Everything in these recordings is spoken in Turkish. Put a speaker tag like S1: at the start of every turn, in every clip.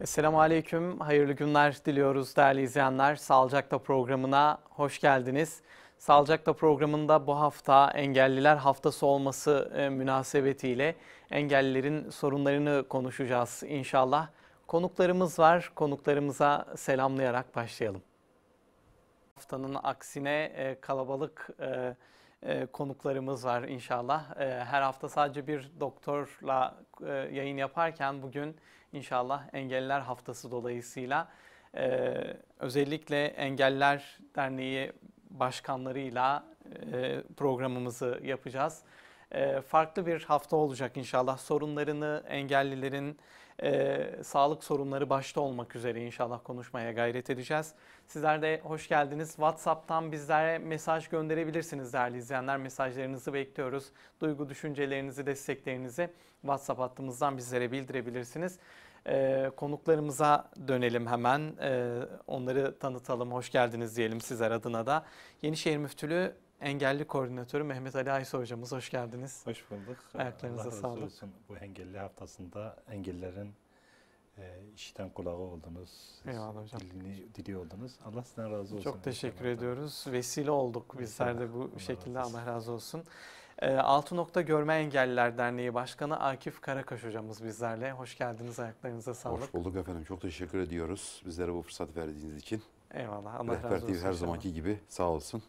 S1: Esselamu Aleyküm, hayırlı günler diliyoruz değerli izleyenler. Sağlıcakla programına hoş geldiniz. Sağlıcakla programında bu hafta Engelliler Haftası olması münasebetiyle engellilerin sorunlarını konuşacağız inşallah. Konuklarımız var, konuklarımıza selamlayarak başlayalım. Haftanın aksine kalabalık konuklarımız var inşallah. Her hafta sadece bir doktorla yayın yaparken bugün İnşallah Engelliler Haftası dolayısıyla özellikle Engelliler Derneği başkanlarıyla programımızı yapacağız. Farklı bir hafta olacak inşallah. Sorunlarını engellilerin sağlık sorunları başta olmak üzere inşallah konuşmaya gayret edeceğiz. Sizler de hoş geldiniz. WhatsApp'tan bizlere mesaj gönderebilirsiniz değerli izleyenler. Mesajlarınızı bekliyoruz. Duygu, düşüncelerinizi, desteklerinizi WhatsApp hattımızdan bizlere bildirebilirsiniz. Konuklarımıza dönelim hemen. Onları tanıtalım. Hoş geldiniz diyelim sizler adına da. Yenişehir Müftülüğü Engelli Koordinatörü Mehmet Ali Aysoy hocamız, hoş geldiniz.
S2: Hoş bulduk.
S1: Ayaklarınıza sağlık.
S2: Allah razı olsun. Bu engelli haftasında engellilerin işiten kulağı oldunuz.
S1: Eyvallah hocam.
S2: Dili oldunuz. Allah sizden razı olsun.
S1: Çok teşekkür ediyoruz. Vesile olduk bizler de bu şekilde. Allah razı olsun. Altı Nokta Görme Engelliler Derneği Başkanı Akif Karakaş hocamız bizlerle. Hoş geldiniz. Ayaklarınıza sağlık.
S3: Hoş bulduk efendim. Çok teşekkür ediyoruz bizlere bu fırsat verdiğiniz için.
S1: Eyvallah. Allah razı
S3: Rehber
S1: olsun.
S3: TV her zamanki gibi sağ olsun.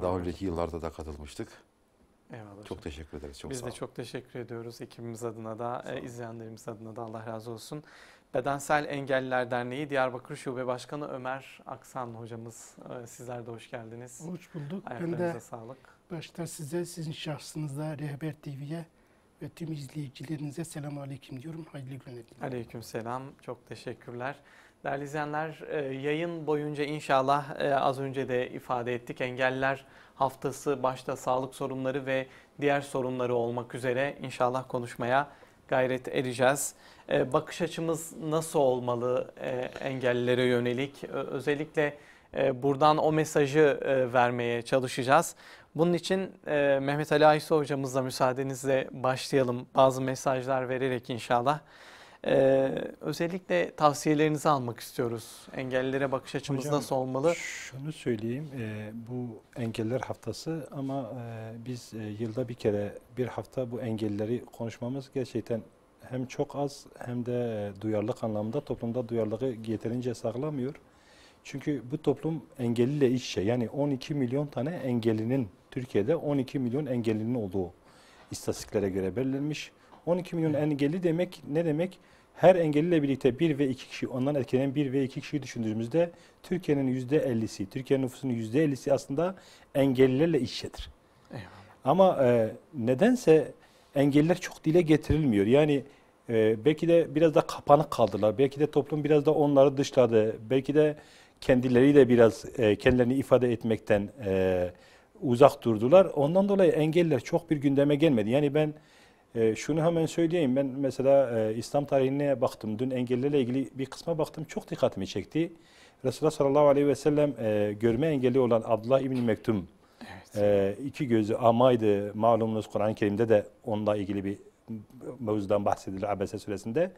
S3: Daha önceki yıllarda da katılmıştık.
S1: Eyvallah.
S3: Çok teşekkür ederiz. Çok
S1: Biz
S3: sağ
S1: de
S3: olun.
S1: çok teşekkür ediyoruz. Ekibimiz adına da, izleyenlerimiz adına da Allah razı olsun. Bedensel Engelliler Derneği Diyarbakır Şube Başkanı Ömer Aksan hocamız. Sizler de hoş geldiniz.
S4: Hoş bulduk.
S1: Ayaklarınıza
S4: Ben de
S1: sağlık.
S4: başta size, sizin şahsınızda Rehber TV'ye ve tüm izleyicilerinize selamun aleyküm diyorum. Hayırlı günler diliyorum.
S1: Aleykümselam. Çok teşekkürler. Değerli izleyenler, yayın boyunca inşallah az önce de ifade ettik. Engelliler Haftası başta sağlık sorunları ve diğer sorunları olmak üzere inşallah konuşmaya gayret edeceğiz. Bakış açımız nasıl olmalı engellilere yönelik? Özellikle buradan o mesajı vermeye çalışacağız. Bunun için Mehmet Ali Aysoy hocamızla müsaadenizle başlayalım. Bazı mesajlar vererek inşallah. Özellikle tavsiyelerinizi almak istiyoruz. Engellilere bakış açımız
S2: Hocam,
S1: nasıl olmalı?
S2: Şunu söyleyeyim. Bu Engelliler Haftası ama biz yılda bir kere bir hafta bu engellileri konuşmamız gerçekten hem çok az hem de duyarlılık anlamında toplumda duyarlılığı yeterince sağlamıyor. Çünkü bu toplum engelliyle iç içe. Yani 12 milyon tane engellinin, Türkiye'de 12 milyon engellinin olduğu istatistiklere göre belirlenmiş. 12 milyon engelli demek ne demek? Her engelliyle birlikte 1 ve 2 kişi, ondan etkilenen 1 ve 2 kişiyi düşündüğümüzde Türkiye'nin %50'si, Türkiye'nin nüfusunun %50'si aslında engellilerle iç içedir.
S1: Eyvallah.
S2: Ama nedense engelliler çok dile getirilmiyor. Yani belki de biraz da kapanık kaldılar. Belki de toplum biraz da onları dışladı. Belki de kendileri de biraz kendilerini ifade etmekten uzak durdular. Ondan dolayı engelliler çok bir gündeme gelmedi. Yani ben şunu hemen söyleyeyim. Ben mesela İslam tarihine baktım. Dün engellilerle ilgili bir kısma baktım. Çok dikkatimi çekti. Resulullah sallallahu aleyhi ve sellem görme engelli olan Abdullah İbni Mektum, iki gözü amaydı. Malumunuz Kur'an-ı Kerim'de de onunla ilgili bir mevzudan bahsedilir Abese suresinde.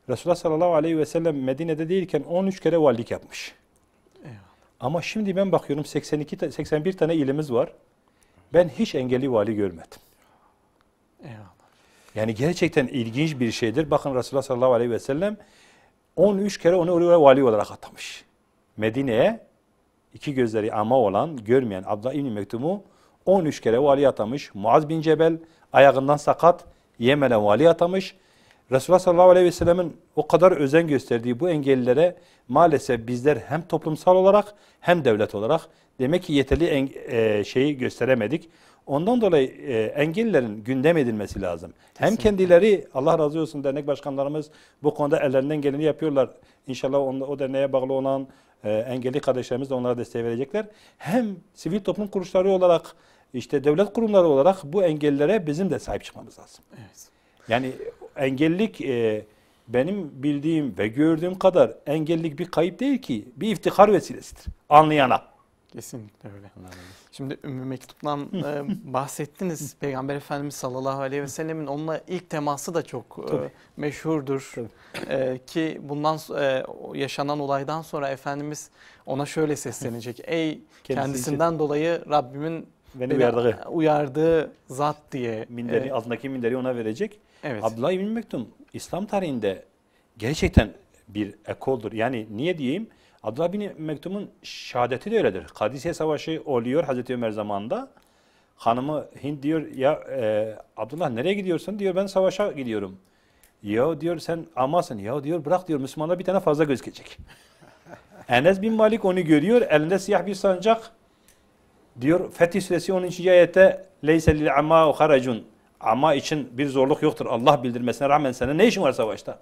S2: Resulullah sallallahu aleyhi ve sellem Medine'de değilken 13 kere valilik yapmış.
S1: Eyvallah.
S2: Ama şimdi ben bakıyorum 81 tane ilimiz var. Ben hiç engelli vali görmedim.
S1: Eyvallah.
S2: Yani gerçekten ilginç bir şeydir. Bakın Resulullah sallallahu aleyhi ve sellem 13 kere onu oraya vali olarak atamış. Medine'ye iki gözleri ama olan, görmeyen Abdullah İbni Mektum'u 13 kere vali atamış. Muaz bin Cebel ayağından sakat Yemen'e vali atamış. Resulullah sallallahu aleyhi ve sellemin o kadar özen gösterdiği bu engellilere maalesef bizler hem toplumsal olarak hem devlet olarak demek ki yeterli şeyi gösteremedik. Ondan dolayı engellilerin gündem edilmesi lazım.
S1: Kesinlikle.
S2: Hem kendileri, Allah razı olsun dernek başkanlarımız bu konuda ellerinden geleni yapıyorlar. İnşallah o derneğe bağlı olan engelli kardeşlerimiz de onlara destek verecekler. Hem sivil toplum kuruluşları olarak, işte devlet kurumları olarak bu engellilere bizim de sahip çıkmamız lazım.
S1: Evet.
S2: Yani engellilik benim bildiğim ve gördüğüm kadar engellilik bir kayıp değil ki, bir iftihar vesilesidir anlayana.
S1: Kesinlikle öyle. Şimdi Ümmü Mektup'tan bahsettiniz. Peygamber Efendimiz sallallahu aleyhi ve sellemin onunla ilk teması da çok meşhurdur. Ki bundan yaşanan olaydan sonra Efendimiz ona şöyle seslenecek. Ey kendisinden dolayı Rabbimin beni uyardığı zat diye.
S2: Altındaki minderi ona verecek.
S1: Evet.
S2: Abdullah İbni Mektum İslam tarihinde gerçekten bir ekoldur. Yani niye diyeyim? Abdullah bin Mektum'un şehadeti de öyledir. Kadisiye Savaşı oluyor Hazreti Ömer zamanında. Hanımı Hind diyor ya Abdullah nereye gidiyorsun? Diyor ben savaşa gidiyorum. Ya diyor sen amasın. Ya diyor bırak diyor Müslümanlar bir tane fazla gözükecek. Enes bin Malik onu görüyor. Elinde siyah bir sancak. Diyor Fetih Suresi 13. ayette Leyse lil amma haracun. Ama için bir zorluk yoktur. Allah bildirmesine rağmen senin ne işin var savaşta?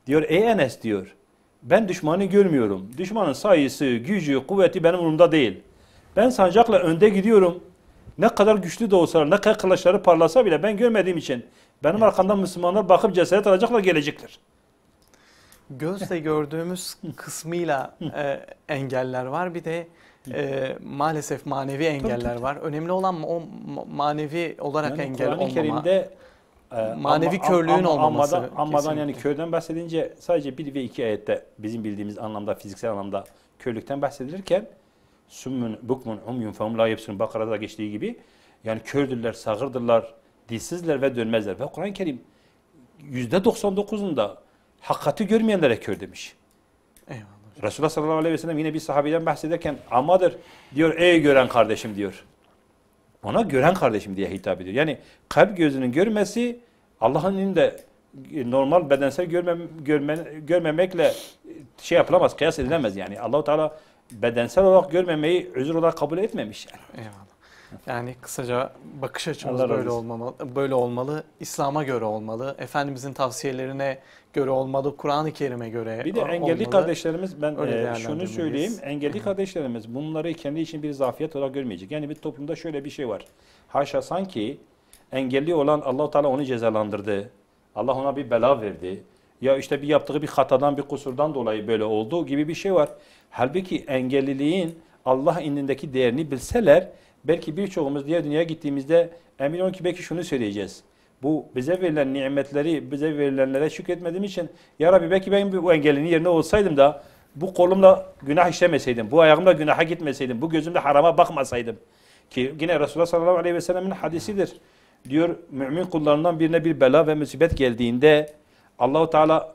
S2: Diyor ey Enes diyor. Ben düşmanı görmüyorum. Düşmanın sayısı, gücü, kuvveti benim umurumda değil. Ben sancakla önde gidiyorum. Ne kadar güçlü de olsalar, ne kadar kılıçları parlasa bile ben görmediğim için benim arkamdan Müslümanlar bakıp cesaret alacaklar, gelecekler.
S1: Gözle gördüğümüz kısmıyla engeller var. Bir de maalesef manevi engeller var. Önemli olan o manevi olarak
S2: yani
S1: engel
S2: Kur'an-ı
S1: olmama.
S2: Kerim'de
S1: manevi körlüğün olmaması.
S2: Ammadan yani körden bahsedince sadece 1 ve 2 ayette bizim bildiğimiz anlamda, fiziksel anlamda körlükten bahsedilirken summun, bukmun, umyun, fehum la yebsirun Bakara'da geçtiği gibi yani kördürler, sağırdırlar, dilsizler ve dönmezler. Ve Kur'an-ı Kerim %99'unda hakikati görmeyenlere kör demiş.
S1: Eyvallah.
S2: Resulullah sallallahu aleyhi ve sellem yine bir sahabeden bahsederken ammadır diyor ey gören kardeşim diyor. Ona gören kardeşim diye hitap ediyor. Yani kalp gözünün görmesi Allah'ın elinde normal bedensel görmemekle şey yapılamaz, kıyas edilemez yani. Allah-u Teala bedensel olarak görmemeyi özür olarak kabul etmemiş yani.
S1: Eyvallah. Yani kısaca bakış açımız böyle olmalı. İslam'a göre olmalı. Efendimizin tavsiyelerine göre olmalı. Kur'an-ı Kerim'e göre
S2: bir de engelli
S1: olmalı.
S2: Kardeşlerimiz ben şunu söyleyeyim. Engelli kardeşlerimiz bunları kendi için bir zafiyet olarak görmeyecek. Yani bir toplumda şöyle bir şey var. Haşa sanki engelli olan Allah-u Teala onu cezalandırdı. Allah ona bir bela verdi. Ya işte bir yaptığı bir hatadan, bir kusurdan dolayı böyle olduğu gibi bir şey var. Halbuki engelliliğin Allah indindeki değerini bilseler belki birçoğumuz diğer dünyaya gittiğimizde emin olun ki belki şunu söyleyeceğiz. Bu bize verilen nimetleri, bize verilenlere şükretmediğim için ya Rabbi belki ben bu engellinin yerine olsaydım da bu kolumla günah işlemeseydim, bu ayağımla günaha gitmeseydim, bu gözümle harama bakmasaydım. Ki yine Resulullah sallallahu aleyhi ve sellem'in hadisidir. Diyor mümin kullarından birine bir bela ve musibet geldiğinde Allah-u Teala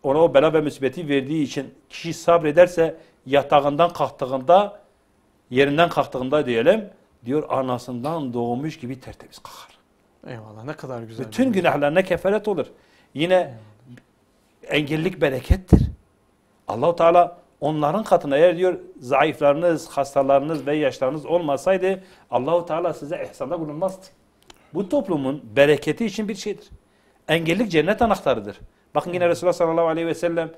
S2: ona o bela ve musibeti verdiği için kişi sabrederse yatağından kalktığında, yerinden kalktığında diyelim, diyor anasından doğmuş gibi tertemiz kalkar.
S1: Eyvallah ne kadar güzel.
S2: Bütün günahlarına kefaret olur. Yine engellilik berekettir. Allah-u Teala onların katına eğer diyor zayıflarınız, hastalarınız ve yaşlarınız olmasaydı Allah-u Teala size ihsanda bulunmazdı. Bu toplumun bereketi için bir şeydir. Engellilik cennet anahtarıdır. Bakın yine Resulullah sallallahu aleyhi ve sellem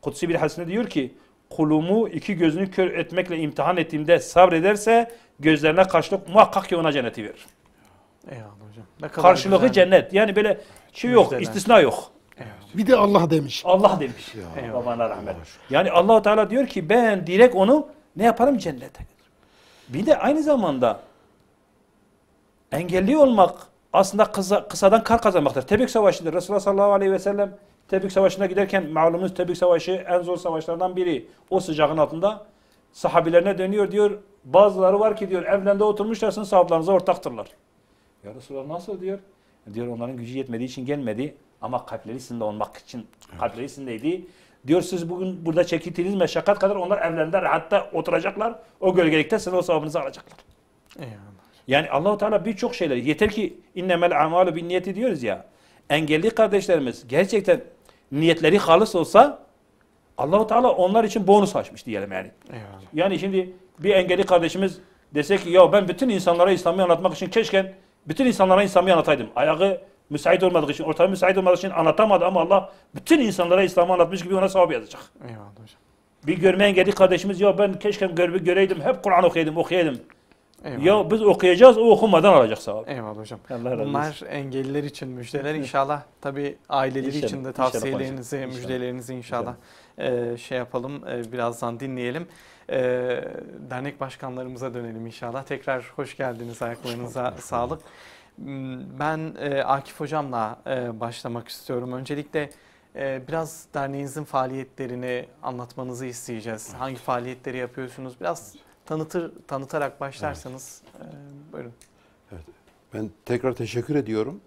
S2: kutsi bir hadisinde diyor ki kulumu iki gözünü kör etmekle imtihan ettiğimde sabrederse gözlerine karşılık muhakkak ki ona cenneti verir.
S1: Eyvallah hocam. Ne kadar
S2: Karşılığı
S1: güzel.
S2: cennet. Yani böyle şey yok,
S1: Müjdeler.
S2: istisna yok.
S4: Bir de Allah demiş.
S2: Allah demiş. Babana rahmet. Yani Allah-u Teala diyor ki ben direkt onu ne yaparım cennete. Bir de aynı zamanda engelli olmak aslında kısadan kar kazanmaktır. Tebük Savaşı'dır. Resulullah sallallahu aleyhi ve sellem Tebük Savaşı'na giderken malumunuz Tebük Savaşı en zor savaşlardan biri. O sıcağın altında sahabilerine dönüyor diyor. Bazıları var ki diyor evlerinde oturmuşlar sizin sahabelerinize ortaktırlar. Ya Resulullah nasıl diyor? Diyor onların gücü yetmediği için gelmedi ama kalpleri sizinde olmak için kalpleri sizindeydi. Diyor siz bugün burada çekildiğiniz meşakkat kadar onlar evlerinde rahatta oturacaklar. O gölgelikte sizin o sevabınızı alacaklar.
S1: Eyvallah.
S2: Yani Allah-u Teala birçok şeyler yeter ki innemel amalu bin niyeti diyoruz ya. Engelli kardeşlerimiz gerçekten niyetleri halis olsa Allah-u Teala onlar için bonus açmış diyelim yani.
S1: Eyvallah.
S2: Yani şimdi bir engelli kardeşimiz dese ki ya ben bütün insanlara İslam'ı anlatmak için keşke bütün insanlara İslam'ı anlataydım. Ayağı müsait olmadığı için, ortamı müsait olmadığı için anlatamadı ama Allah bütün insanlara İslam'ı anlatmış gibi ona sevap yazacak.
S1: Eyvallah hocam.
S2: Bir görme engelli kardeşimiz ya ben keşke göreydim, hep Kur'an okuyaydım.
S1: Eyvallah.
S2: Ya biz okuyacağız, o okumadan alacak sevabı.
S1: Eyvallah hocam.
S2: Allah razı olsun.
S1: Bunlar engelliler için müjdeler. İnşallah tabii aileleri
S2: İnşallah,
S1: için de
S2: inşallah
S1: tavsiyelerinizi,
S2: hocam.
S1: müjdelerinizi inşallah şey yapalım. Birazdan dinleyelim. Dernek başkanlarımıza dönelim inşallah. Tekrar hoş geldiniz. Ayaklarınıza sağlık. Ben Akif hocamla başlamak istiyorum. Öncelikle biraz derneğinizin faaliyetlerini anlatmanızı isteyeceğiz. Hangi faaliyetleri yapıyorsunuz? Biraz tanıtarak başlarsanız buyurun.
S3: Ben tekrar teşekkür ediyorum.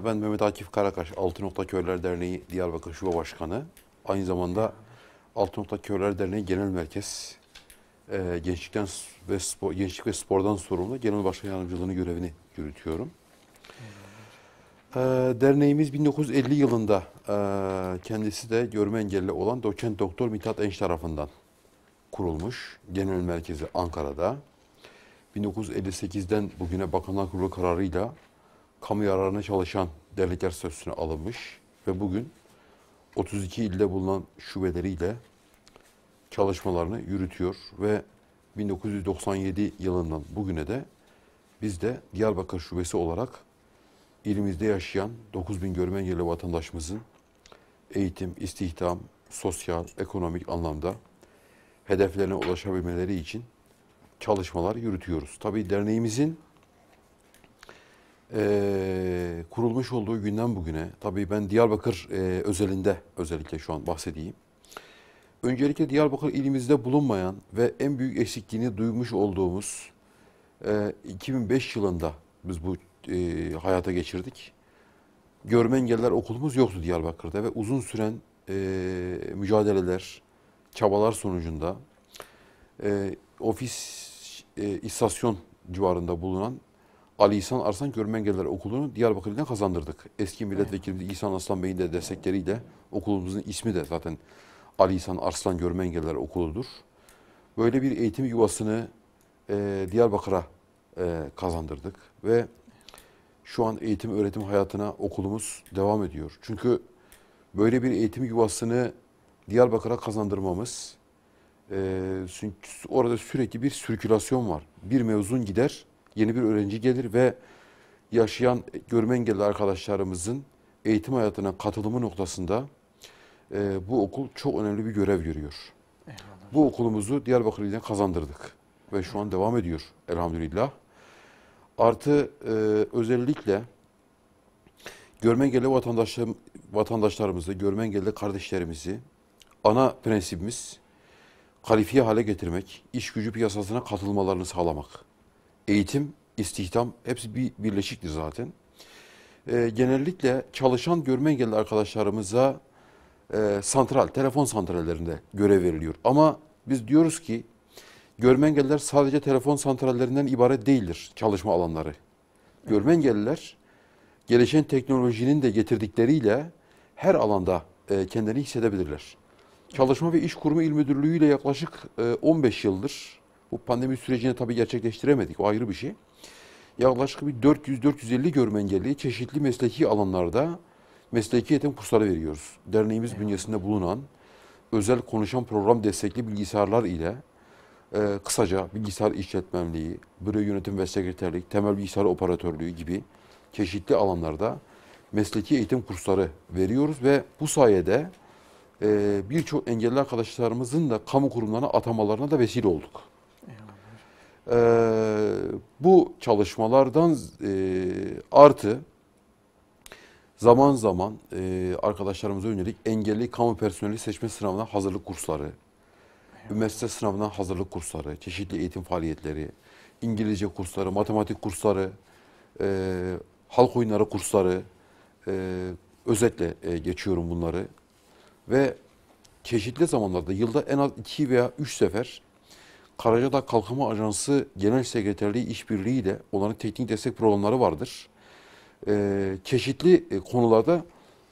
S3: Ben Mehmet Akif Karakaş, Altı Nokta Köyler Derneği Diyarbakır Şube Başkanı. Aynı zamanda Altı Nokta Köyler Derneği Genel Merkez Gençlik ve Spordan sorumlu Genel Başkan Yardımcılığını görevini yürütüyorum. Derneğimiz 1950 yılında kendisi de görme engelli olan doçent doktor Mithat Enç tarafından kurulmuş. Genel merkezi Ankara'da. 1958'den bugüne Bakanlar Kurulu kararıyla kamu yararına çalışan dernekler statüsüne alınmış ve bugün 32 ilde bulunan şubeleriyle çalışmalarını yürütüyor ve 1997 yılından bugüne de biz de Diyarbakır Şubesi olarak ilimizde yaşayan 9.000 görme engelli vatandaşımızın eğitim, istihdam, sosyal, ekonomik anlamda hedeflerine ulaşabilmeleri için çalışmalar yürütüyoruz. Tabii derneğimizin kurulmuş olduğu günden bugüne, tabii ben Diyarbakır özelinde özellikle şu an bahsedeyim. Öncelikle Diyarbakır ilimizde bulunmayan ve en büyük eksikliğini duymuş olduğumuz 2005 yılında biz bu hayata geçirdik. Görme engelliler okulumuz yoktu Diyarbakır'da ve uzun süren mücadeleler, çabalar sonucunda istasyon civarında bulunan Ali İhsan Arslan Görme Engelliler Okulu'nu Diyarbakır iline kazandırdık. Eski milletvekilimiz İhsan Aslan Bey'in de destekleriyle okulumuzun ismi de zaten Ali İhsan Arslan Görme Engelliler Okulu'dur. Böyle bir eğitim yuvasını Diyarbakır'a kazandırdık ve şu an eğitim öğretim hayatına okulumuz devam ediyor. Çünkü böyle bir eğitim yuvasını Diyarbakır'a kazandırmamız, orada sürekli bir sirkülasyon var. Bir mezun gider, yeni bir öğrenci gelir ve yaşayan görme engelli arkadaşlarımızın eğitim hayatına katılımı noktasında bu okul çok önemli bir görev görüyor.
S1: Eyvallah.
S3: Bu okulumuzu Diyarbakır iline kazandırdık ve şu an devam ediyor elhamdülillah. Artı özellikle görme engelli vatandaşlarımızı, görme engelli kardeşlerimizi ana prensibimiz kalifiye hale getirmek, iş gücü piyasasına katılmalarını sağlamak. Eğitim, istihdam hepsi birleşiktir zaten. Genellikle çalışan görme engelli arkadaşlarımıza telefon santrallerinde görev veriliyor. Ama biz diyoruz ki görme engelliler sadece telefon santrallerinden ibaret değildir çalışma alanları. Görme engelliler gelişen teknolojinin de getirdikleriyle her alanda kendini hissedebilirler. Çalışma ve İş Kurumu İl Müdürlüğü ile yaklaşık 15 yıldır, bu pandemi sürecini tabii gerçekleştiremedik, o ayrı bir şey. Yaklaşık bir 400-450 görme engelli çeşitli mesleki alanlarda mesleki eğitim kursları veriyoruz. Derneğimiz bünyesinde bulunan özel konuşan program destekli bilgisayarlar ile kısaca bilgisayar işletmenliği, büro yönetim ve sekreterlik, temel bilgisayar operatörlüğü gibi çeşitli alanlarda mesleki eğitim kursları veriyoruz ve bu sayede birçok engelli arkadaşlarımızın da kamu kurumlarına atamalarına da vesile olduk. Bu çalışmalardan artı zaman zaman arkadaşlarımıza yönelik engelli kamu personeli seçme sınavına hazırlık kursları, üniversite sınavına hazırlık kursları, çeşitli eğitim faaliyetleri, İngilizce kursları, matematik kursları, halk oyunları kursları, özetle geçiyorum bunları. Ve çeşitli zamanlarda yılda en az 2 veya 3 sefer Karacadağ Kalkınma Ajansı Genel Sekreterliği işbirliğiyle onların teknik destek programları vardır. Çeşitli konularda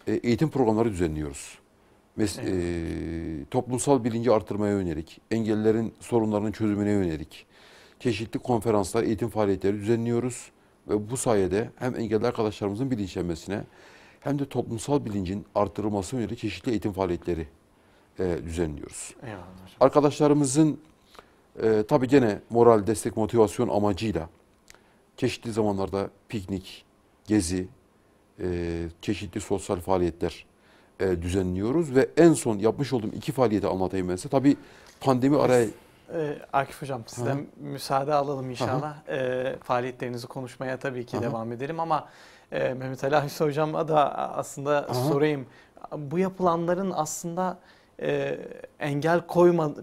S3: eğitim programları düzenliyoruz. Toplumsal bilinci artırmaya yönelik, engellilerin sorunlarının çözümüne yönelik çeşitli konferanslar, eğitim faaliyetleri düzenliyoruz. Ve bu sayede hem engelli arkadaşlarımızın bilinçlenmesine hem de toplumsal bilincin artırılmasına yönelik çeşitli eğitim faaliyetleri düzenliyoruz.
S1: Eyvallah.
S3: Arkadaşlarımızın Tabii gene moral, destek, motivasyon amacıyla çeşitli zamanlarda piknik, gezi, çeşitli sosyal faaliyetler düzenliyoruz ve en son yapmış olduğum 2 faaliyeti anlatayım ben size. Tabii pandemi araya...
S1: Akif Hocam sizden müsaade alalım inşallah. Faaliyetlerinizi konuşmaya tabii ki devam edelim ama Mehmet Ali Aysu Hocam'a da aslında sorayım. Bu yapılanların aslında engel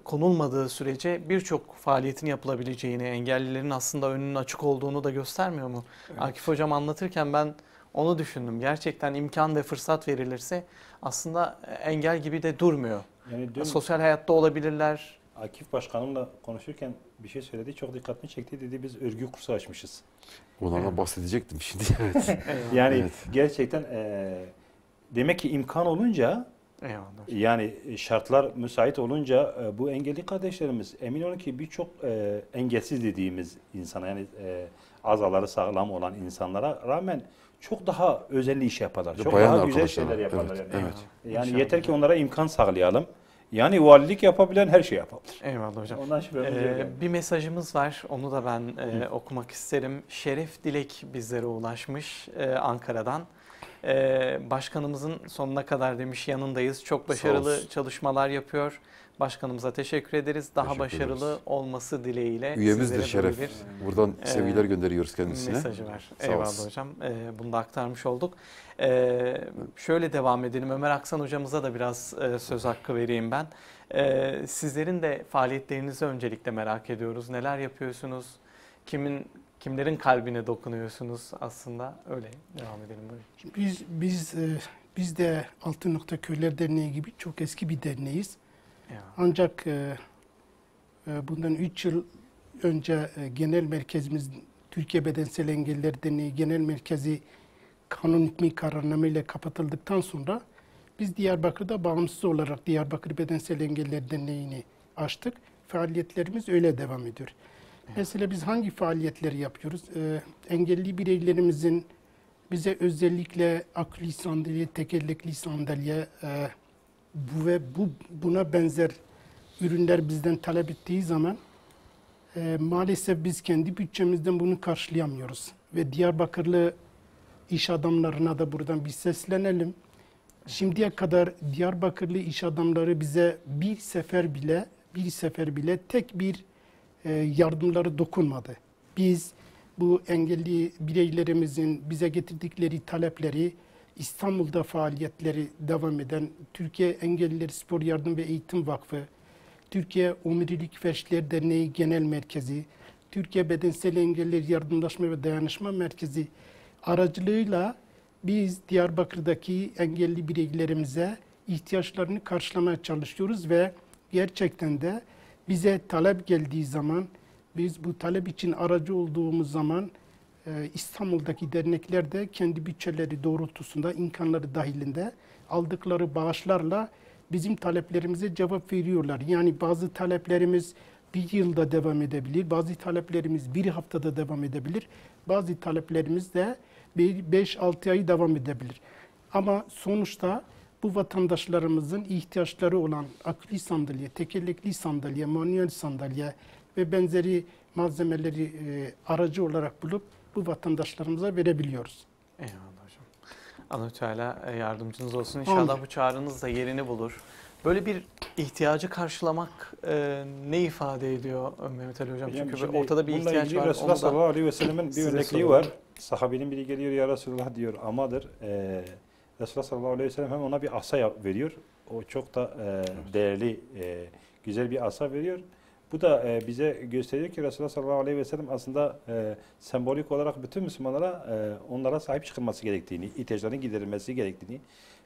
S1: konulmadığı sürece birçok faaliyetin yapılabileceğini, engellilerin aslında önünün açık olduğunu da göstermiyor mu? Evet. Akif Hocam anlatırken ben onu düşündüm. Gerçekten imkan ve fırsat verilirse aslında engel gibi de durmuyor. Yani sosyal hayatta olabilirler.
S2: Akif Başkanımla konuşurken bir şey söyledi, çok dikkatimi çekti. Dedi biz örgü kursu açmışız.
S3: Onlardan bahsedecektim şimdi. Evet.
S2: Yani gerçekten demek ki imkan olunca, yani şartlar müsait olunca bu engelli kardeşlerimiz, emin olun ki birçok engelsiz dediğimiz insana, yani azaları sağlam olan insanlara rağmen çok daha özel iş yaparlar. Çok daha güzel şeyler yaparlar.
S3: Evet,
S2: yani. Yani yeter ki onlara imkan sağlayalım. Yani valilik yapabilen her şey yapabilir.
S1: Eyvallah hocam.
S2: Ondan
S1: bir mesajımız var. Onu da ben okumak isterim. Şeref Dilek bizlere ulaşmış Ankara'dan. Başkanımızın sonuna kadar demiş yanındayız. Çok başarılı çalışmalar yapıyor. Başkanımıza teşekkür ederiz. Daha başarılı olması dileğiyle.
S3: Üyemizdir Şeref. Buradan sevgiler gönderiyoruz kendisine.
S1: Mesajı var. Eyvallah hocam. Bunu da aktarmış olduk. Şöyle devam edelim. Ömer Aksan hocamıza da biraz söz hakkı vereyim ben. Sizlerin de faaliyetlerinizi öncelikle merak ediyoruz. Neler yapıyorsunuz? Kimlerin kalbine dokunuyorsunuz aslında? Öyle devam edelim. Böyle.
S4: Biz de Altın Nokta Köyler Derneği gibi çok eski bir derneğiz. Ancak bundan 3 yıl önce genel merkezimiz Türkiye Bedensel Engelliler Derneği Genel Merkezi kanun hükmü kararnameyle kapatıldıktan sonra biz Diyarbakır'da bağımsız olarak Diyarbakır Bedensel Engelliler Derneği'ni açtık. Faaliyetlerimiz öyle devam ediyor. Mesela biz hangi faaliyetleri yapıyoruz? Engelli bireylerimizin bize özellikle akülü sandalye, tekerlekli sandalye buna benzer ürünler bizden talep ettiği zaman maalesef biz kendi bütçemizden bunu karşılayamıyoruz. Ve Diyarbakırlı iş adamlarına da buradan bir seslenelim. Şimdiye kadar Diyarbakırlı iş adamları bize bir sefer bile tek bir yardımları dokunmadı. Biz bu engelli bireylerimizin bize getirdikleri talepleri, İstanbul'da faaliyetleri devam eden Türkiye Engelliler Spor Yardım ve Eğitim Vakfı, Türkiye Omurilik Felçliler Derneği Genel Merkezi, Türkiye Bedensel Engelliler Yardımlaşma ve Dayanışma Merkezi aracılığıyla biz Diyarbakır'daki engelli bireylerimize ihtiyaçlarını karşılamaya çalışıyoruz ve gerçekten de bize talep geldiği zaman, biz bu talep için aracı olduğumuz zaman İstanbul'daki dernekler de kendi bütçeleri doğrultusunda, imkanları dahilinde aldıkları bağışlarla bizim taleplerimize cevap veriyorlar. Yani bazı taleplerimiz bir yılda devam edebilir, bazı taleplerimiz bir haftada devam edebilir, bazı taleplerimiz de 5-6 ay devam edebilir. Ama sonuçta bu vatandaşlarımızın ihtiyaçları olan akülü sandalye, tekerlekli sandalye, manuel sandalye ve benzeri malzemeleri aracı olarak bulup bu vatandaşlarımıza verebiliyoruz.
S1: Eyvallah hocam. Allah-u Teala yardımcınız olsun. İnşallah bu çağrınız da yerini bulur. Böyle bir ihtiyacı karşılamak ne ifade ediyor Mehmet Ali Hocam? Çünkü ortada bir ihtiyaç var.
S2: Resulullah sallallahu aleyhi ve sellem'in bir örnekliği var. Sahabenin biri geliyor ya Resulullah diyor amadır. Resulullah sallallahu aleyhi ve sellem hem ona bir asa veriyor. O çok da değerli, güzel bir asa veriyor. Bu da bize gösteriyor ki Resulullah sallallahu aleyhi ve sellem aslında sembolik olarak bütün Müslümanlara onlara sahip çıkılması gerektiğini, ihtiyaçlarının giderilmesi gerektiğini.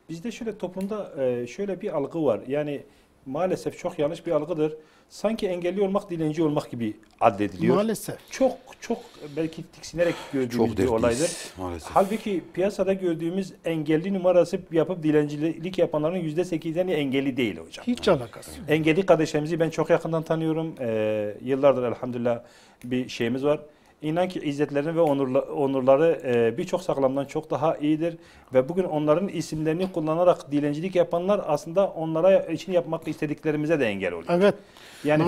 S2: Bizde şöyle toplumda şöyle bir algı var. Yani maalesef çok yanlış bir algıdır. Sanki engelli olmak dilenci olmak gibi addediliyor.
S4: Maalesef.
S2: Çok belki tiksinerek gördüğümüz bir olaydır.
S3: Maalesef.
S2: Halbuki piyasada gördüğümüz engelli numarası yapıp dilencilik yapanların %8'leri engelli değil hocam.
S4: Hiç alakası yok.
S2: Engelli kardeşlerimizi ben çok yakından tanıyorum. Yıllardır elhamdülillah bir şeyimiz var. İnan ki izzetlerini ve onurları birçok sağlamdan çok daha iyidir. Ve bugün onların isimlerini kullanarak dilencilik yapanlar aslında onlara için yapmak istediklerimize de engel oluyor.
S4: Evet.
S2: Yani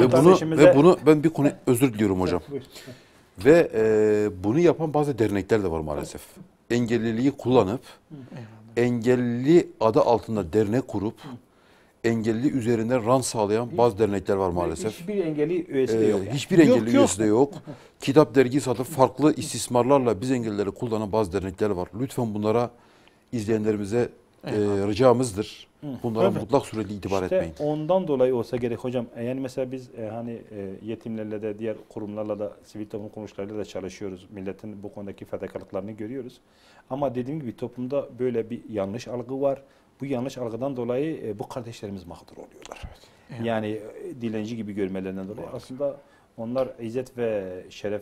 S3: Ve bunu ben bir konu özür diliyorum hocam.
S2: Buyur.
S3: Ve bunu yapan bazı dernekler de var maalesef. Engelliliği kullanıp engelli adı altında dernek kurup engelli üzerinden rant sağlayan bazı dernekler var maalesef.
S2: Hiçbir engelli üyesi de yok. Yani.
S3: Hiçbir engelli üyesi de yok. Kitap, dergi satıp farklı istismarlarla biz engellileri kullanan bazı dernekler var. Lütfen bunlara izleyenlerimize ricamızdır. Bunlara mutlak surette itibar etmeyin.
S2: Ondan dolayı olsa gerek hocam. Yani mesela biz yetimlerle de diğer kurumlarla da sivil toplum kuruluşlarıyla da çalışıyoruz. Milletin bu konudaki fedakarlıklarını görüyoruz. Ama dediğim gibi toplumda böyle bir yanlış algı var. Bu yanlış algıdan dolayı bu kardeşlerimiz mağdur oluyorlar. Evet. Yani dilenci gibi görmelerinden dolayı. Aslında onlar izzet ve şeref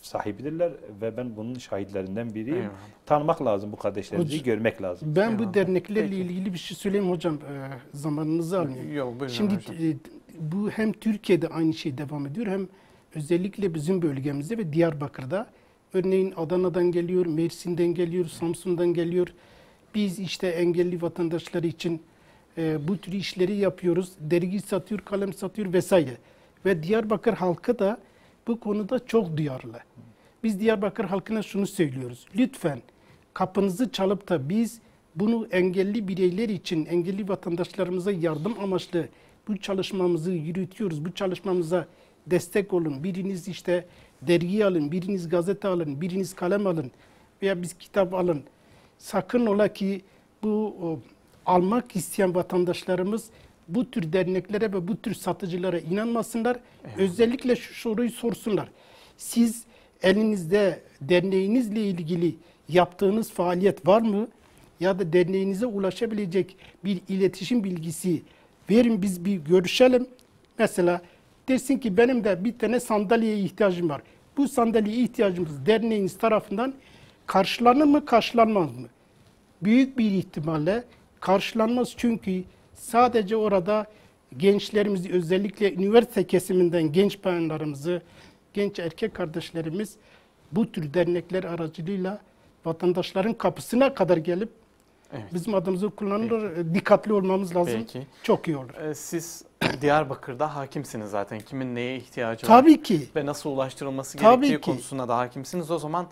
S2: sahibidirler ve ben bunun şahitlerinden biriyim. Eyvallah. Tanımak lazım bu kardeşlerimizi, görmek lazım.
S4: Ben bu derneklerle ilgili bir şey söyleyeyim hocam. Zamanınızı almayayım.
S1: Yok,
S4: şimdi bu hem Türkiye'de aynı şey devam ediyor hem özellikle bizim bölgemizde ve Diyarbakır'da. Örneğin Adana'dan geliyor, Mersin'den geliyor, Samsun'dan geliyor. Biz işte engelli vatandaşlar için bu tür işleri yapıyoruz. Dergi satıyor, kalem satıyor vesaire. Ve Diyarbakır halkı da bu konuda çok duyarlı. Biz Diyarbakır halkına şunu söylüyoruz. Lütfen kapınızı çalıp da biz bunu engelli bireyler için, engelli vatandaşlarımıza yardım amaçlı bu çalışmamızı yürütüyoruz. Bu çalışmamıza destek olun. Biriniz işte dergi alın, biriniz gazete alın, biriniz kalem alın veya biz kitap alın. Sakın ola ki bu almak isteyen vatandaşlarımız bu tür derneklere ve bu tür satıcılara inanmasınlar. Evet. Özellikle şu soruyu sorsunlar. Siz elinizde derneğinizle ilgili yaptığınız faaliyet var mı? Ya da derneğinize ulaşabilecek bir iletişim bilgisi verin, biz bir görüşelim. Mesela dersin ki benim de bir tane sandalyeye ihtiyacım var. Bu sandalyeye ihtiyacımız derneğiniz tarafından karşılanır mı, karşılanmaz mı? Büyük bir ihtimalle karşılanmaz, çünkü sadece orada gençlerimizi, özellikle üniversite kesiminden genç bayanlarımızı, genç erkek kardeşlerimiz bu tür dernekler aracılığıyla vatandaşların kapısına kadar gelip bizim adımızı kullanırlar. Dikkatli olmamız lazım.
S1: Peki.
S4: Çok iyi olur.
S1: Siz Diyarbakır'da hakimsiniz zaten. Kimin neye ihtiyacı var
S4: Tabii ki.
S1: ve nasıl ulaştırılması
S4: Tabii
S1: gerektiği
S4: ki.
S1: konusuna da hakimsiniz. O zaman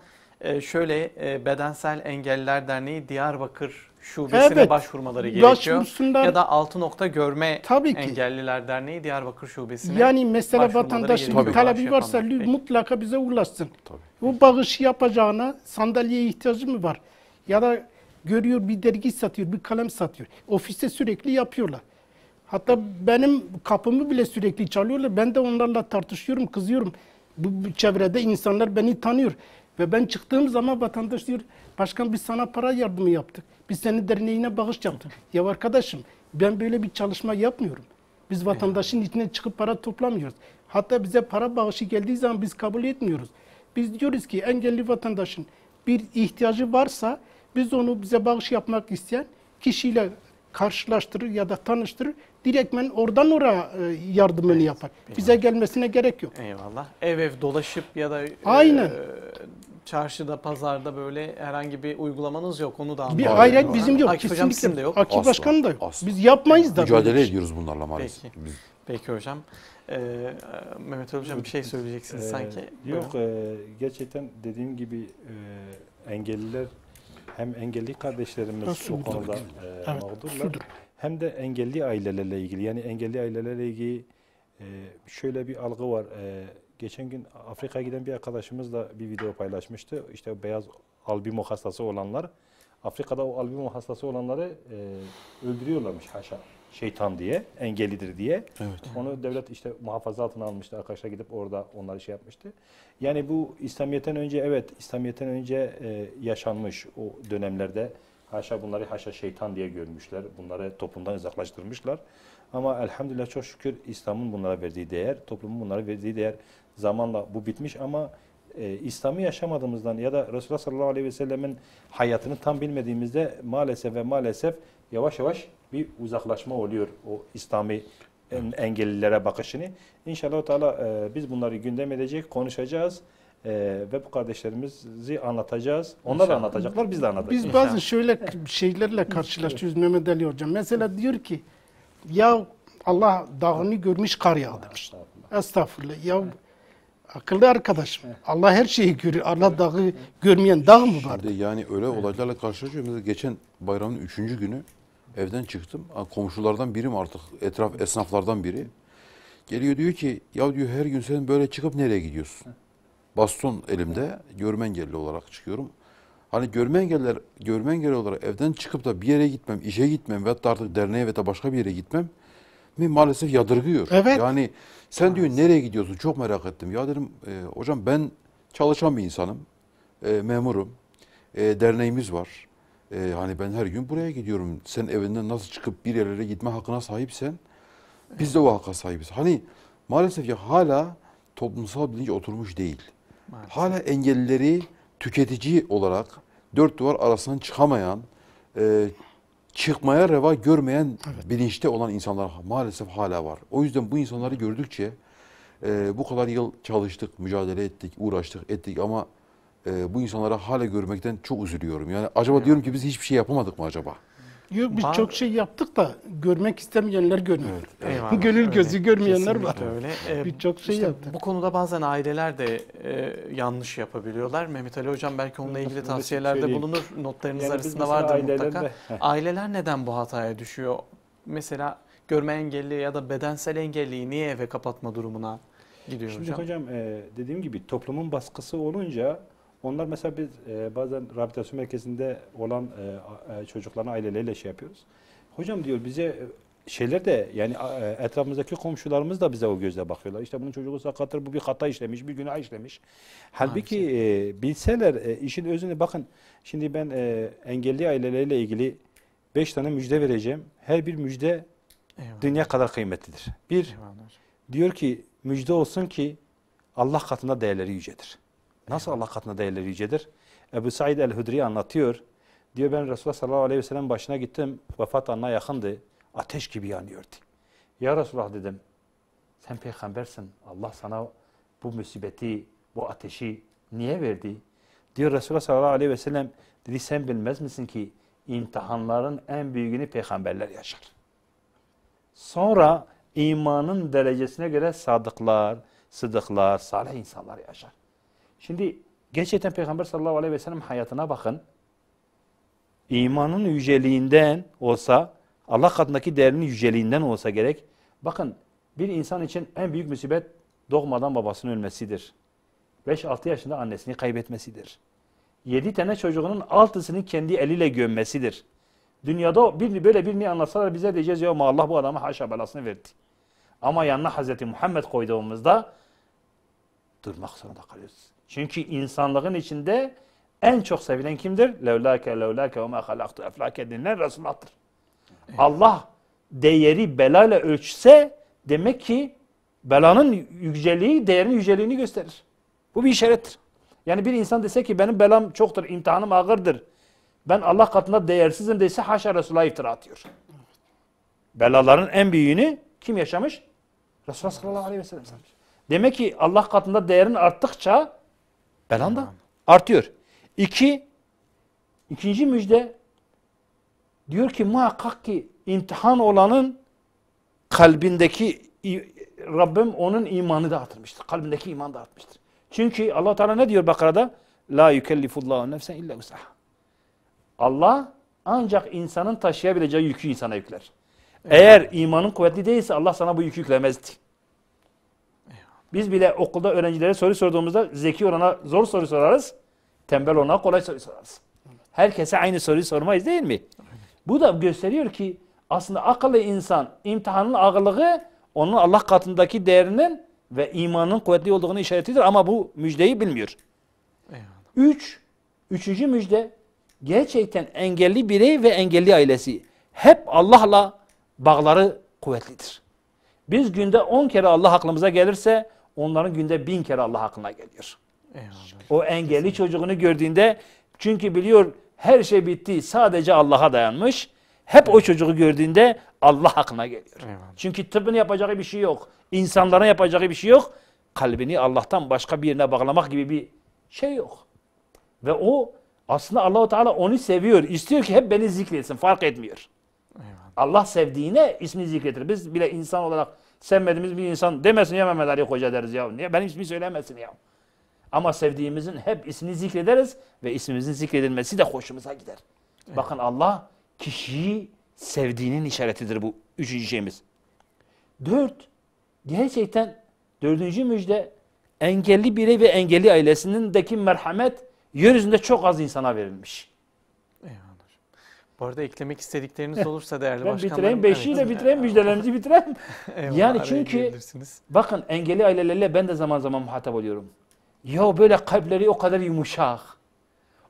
S1: şöyle Bedensel Engelliler Derneği Diyarbakır Şubesi'ne başvurmaları gerekiyor. Ya da 6 nokta görme Engelliler Derneği Diyarbakır Şubesi'ne
S4: yani mesela vatandaşın bir talebi varsa mutlaka bize ulaşsın. Tabii. O bağışı yapacağına sandalyeye ihtiyacı mı var? Ya da görüyor bir dergi satıyor, bir kalem satıyor. Ofiste sürekli yapıyorlar. Hatta benim kapımı bile sürekli çalıyorlar. Ben de onlarla tartışıyorum, kızıyorum. Bu çevrede insanlar beni tanıyor. Ve ben çıktığım zaman vatandaş diyor, başkan biz sana para yardımı yaptık. Biz senin derneğine bağış yaptık. Ya arkadaşım, ben böyle bir çalışma yapmıyorum. Biz vatandaşın içine çıkıp para toplamıyoruz. Hatta bize para bağışı geldiği zaman biz kabul etmiyoruz. Biz diyoruz ki engelli vatandaşın bir ihtiyacı varsa biz onu bize bağış yapmak isteyen kişiyle karşılaştırır ya da tanıştırır. Direktmen oradan oraya yardımını yapar. Bize gelmesine gerek yok.
S1: Eyvallah. Ev dolaşıp ya da çarşıda, pazarda böyle herhangi bir uygulamanız yok. Onu da anlıyorum.
S4: Hayır, bizim yok.
S1: Akif Hocam sizin de yok.
S4: Akif Başkan'ın da yok. Asla. Biz yapmayız da.
S3: Mücadele ediyoruz bunlarla maalesef.
S1: Peki hocam. Mehmet Hocam bir şey söyleyeceksiniz sanki.
S2: Yok, gerçekten dediğim gibi engelliler hem engelli kardeşlerimiz o konuda mağdurlar. Hem de engelli ailelerle ilgili. Yani engelli ailelerle ilgili şöyle bir algı var. Geçen gün Afrika'ya giden bir arkadaşımız da bir video paylaşmıştı. İşte beyaz albino hastası olanlar, Afrika'da o albino hastası olanları öldürüyorlarmış haşa. Şeytan diye, engellidir diye. Evet. Onu devlet işte muhafaza altına almıştı. Arkadaşlar gidip orada onları şey yapmıştı. Yani bu İslamiyet'ten önce İslamiyet'ten önce yaşanmış o dönemlerde. Haşa bunları haşa şeytan diye görmüşler. Bunları toplumdan uzaklaştırmışlar. Ama elhamdülillah çok şükür İslam'ın bunlara verdiği değer, toplumun bunlara verdiği değer zamanla bu bitmiş ama İslam'ı yaşamadığımızdan ya da Resulullah sallallahu aleyhi ve sellemin hayatını tam bilmediğimizde maalesef yavaş yavaş bir uzaklaşma oluyor o İslami engellilere bakışını. İnşallah Teala biz bunları gündem edecek, konuşacağız. Ve bu kardeşlerimizi anlatacağız. Onlar da anlatacaklar, biz de anlatacağız.
S4: Biz bazı şöyle şeylerle karşılaşıyoruz Mehmet Ali Hocam. Mesela diyor ki ya Allah dağını görmüş kar yağdırmış. Estağfurullah. Ya akıllı arkadaşım. Allah her şeyi görüyor. Allah dağı görmeyen dağ mı var?
S3: Şimdi yani öyle olaylarla karşılaşıyorum. Mesela geçen bayramın 3. günü evden çıktım. Komşulardan birim artık, etraf esnaflardan biri. Geliyor diyor ki ya diyor her gün sen böyle çıkıp nereye gidiyorsun? Baston elimde, görme engelli olarak çıkıyorum. Hani görme engelli olarak evden çıkıp da bir yere gitmem, işe gitmem veyahut da artık derneğe veya da başka bir yere gitmem mi maalesef yadırgıyor.
S4: Evet.
S3: Yani sen diyor nereye gidiyorsun? Çok merak ettim. Ya dedim hocam ben çalışan bir insanım, memurum, derneğimiz var. Hani ben her gün buraya gidiyorum. Sen evinden nasıl çıkıp bir yerlere gitme hakkına sahipsen biz de o hakka sahibiz. Hani maalesef ya hala toplumsal bilinç oturmuş değil.
S1: Maalesef.
S3: Hala engellileri tüketici olarak dört duvar arasından çıkamayan, çıkmaya reva görmeyen bilinçte olan insanlar maalesef hala var. O yüzden bu insanları gördükçe bu kadar yıl çalıştık, mücadele ettik, uğraştık, ettik ama bu insanları hala görmekten çok üzülüyorum. Yani acaba diyorum ki biz hiçbir şey yapamadık mı acaba?
S4: Yok biz çok şey yaptık da görmek istemeyenler görmüyor.
S1: Eyvallah,
S4: Gönül
S1: öyle.
S4: gözü görmeyenler var.
S1: Kesinlikle öyle.
S4: Biz çok şey
S1: İşte
S4: yaptık.
S1: bu konuda bazen aileler de yanlış yapabiliyorlar. Mehmet Ali Hocam belki onunla ilgili
S2: Bunu
S1: tavsiyelerde
S2: söyleyeyim.
S1: bulunur. Notlarınız
S2: Yani biz
S1: arasında
S2: mesela
S1: vardır
S2: ailelerle-
S1: mutlaka. Aileler neden bu hataya düşüyor? Mesela görme engelli ya da bedensel engelliyi niye eve kapatma durumuna gidiyor
S2: Şimdi
S1: hocam?
S2: hocam dediğim gibi toplumun baskısı olunca onlar mesela biz bazen rehabilitasyon merkezinde olan çocukların aileleriyle şey yapıyoruz. Hocam diyor bize şeyler de yani etrafımızdaki komşularımız da bize o gözle bakıyorlar. İşte bunun çocuğu sakattır, bu bir hata işlemiş, bir günah işlemiş. Halbuki bilseler işin özünü bakın. Şimdi ben engelli aileleriyle ilgili 5 tane müjde vereceğim. Her bir müjde
S1: Eyvallah.
S2: dünya kadar kıymetlidir. Bir,
S1: Eyvallah hocam.
S2: diyor ki müjde olsun ki Allah katında değerleri yücedir. Nasıl Allah katında değerleri yücedir? Ebu Said el-Hudri anlatıyor. Diyor ben Resulullah sallallahu aleyhi ve sellem başına gittim. Vefat anına yakındı. Ateş gibi yanıyordu. Ya Resulullah dedim. Sen peygambersin. Allah sana bu musibeti, bu ateşi niye verdi? Diyor Resulullah sallallahu aleyhi ve sellem dedi sen bilmez misin ki imtihanların en büyüğünü peygamberler yaşar. Sonra imanın derecesine göre sadıklar, sıdıklar, salih insanlar yaşar. Şimdi gerçekten Peygamber sallallahu aleyhi ve sellem hayatına bakın. İmanın yüceliğinden olsa, Allah katındaki değerinin yüceliğinden olsa gerek. Bakın bir insan için en büyük musibet doğmadan babasının ölmesidir. 5-6 yaşında annesini kaybetmesidir. 7 tane çocuğunun 6'sını kendi eliyle gömmesidir. Dünyada böyle birini anlatsalar bize diyeceğiz ya Allah bu adama haşa belasını verdi. Ama yanına Hazreti Muhammed koyduğumuzda durmak zorunda kalıyoruz. Çünkü insanlığın içinde en çok sevilen kimdir? Levlâke levlâke ve mâ halaktu eflâke denilen Resulullah'tır. Allah değeri belayla ölçse demek ki belanın yüceliği değerin yüceliğini gösterir. Bu bir işarettir. Yani bir insan dese ki benim belam çoktur, imtihanım ağırdır. Ben Allah katında değersizim dese haşa Resulullah'a iftira atıyor. Belaların en büyüğünü kim yaşamış? Resulullah sallallahu aleyhi ve sellem yaşamış. Demek ki Allah katında değerin arttıkça belan da artıyor. İkinci müjde diyor ki muhakkak ki imtihan olanın kalbindeki Rabbim onun imanı da artırmıştır. Kalbindeki iman da artmıştır. Çünkü Allah Teala ne diyor Bakara'da? La yükellifullahu nefsen illa vus'aha. Allah ancak insanın taşıyabileceği yükü insana yükler. Eğer imanın kuvvetli değilse Allah sana bu yükü yüklemezdi. Biz bile okulda öğrencilere soru sorduğumuzda zeki olana zor soru sorarız, tembel olana kolay soru sorarız. Herkese aynı soruyu sormayız değil mi? Bu da gösteriyor ki aslında akıllı insan imtihanın ağırlığı onun Allah katındaki değerinin ve imanın kuvvetli olduğunu işaretidir ama bu müjdeyi bilmiyor. Üçüncü müjde gerçekten engelli birey ve engelli ailesi hep Allah'la bağları kuvvetlidir. Biz günde 10 kere Allah aklımıza gelirse onların günde 1000 kere Allah aklına geliyor. O engelli çocuğunu gördüğünde çünkü biliyor her şey bitti sadece Allah'a dayanmış. Hep o çocuğu gördüğünde Allah aklına geliyor. Çünkü tıbbın yapacağı bir şey yok. İnsanların yapacağı bir şey yok. kalbini Allah'tan başka bir yerine bağlamak gibi bir şey yok. Ve o aslında Allah-u Teala onu seviyor. İstiyor ki hep beni zikretsin. Fark etmiyor.
S1: Eyvallah.
S2: Allah sevdiğine ismini zikretir. Biz bile insan olarak sevmediğimiz bir insan demesin ya Mehmet Ali Hoca deriz ya. Niye? Benim ismimi söylemesin ya. Ama sevdiğimizin hep ismini zikrederiz ve ismimizin zikredilmesi de hoşumuza gider. Evet. Bakın Allah kişiyi sevdiğinin işaretidir bu üçüncü şeyimiz. 4. Gerçekten dördüncü müjde engelli birey ve engelli ailesindeki merhamet yeryüzünde çok az insana verilmiş.
S1: Eyvallah. Bu arada eklemek istedikleriniz olursa değerli
S2: ben
S1: başkanlarım.
S2: bitireyim, 5'iyle
S1: evet.
S2: bitireyim, müjdelerimizi bitireyim.
S1: Eyvallah,
S2: Yani
S1: araya
S2: çünkü
S1: girebilirsiniz.
S2: bakın engelli ailelerle ben de zaman zaman muhatap oluyorum. Ya böyle kalpleri o kadar yumuşak,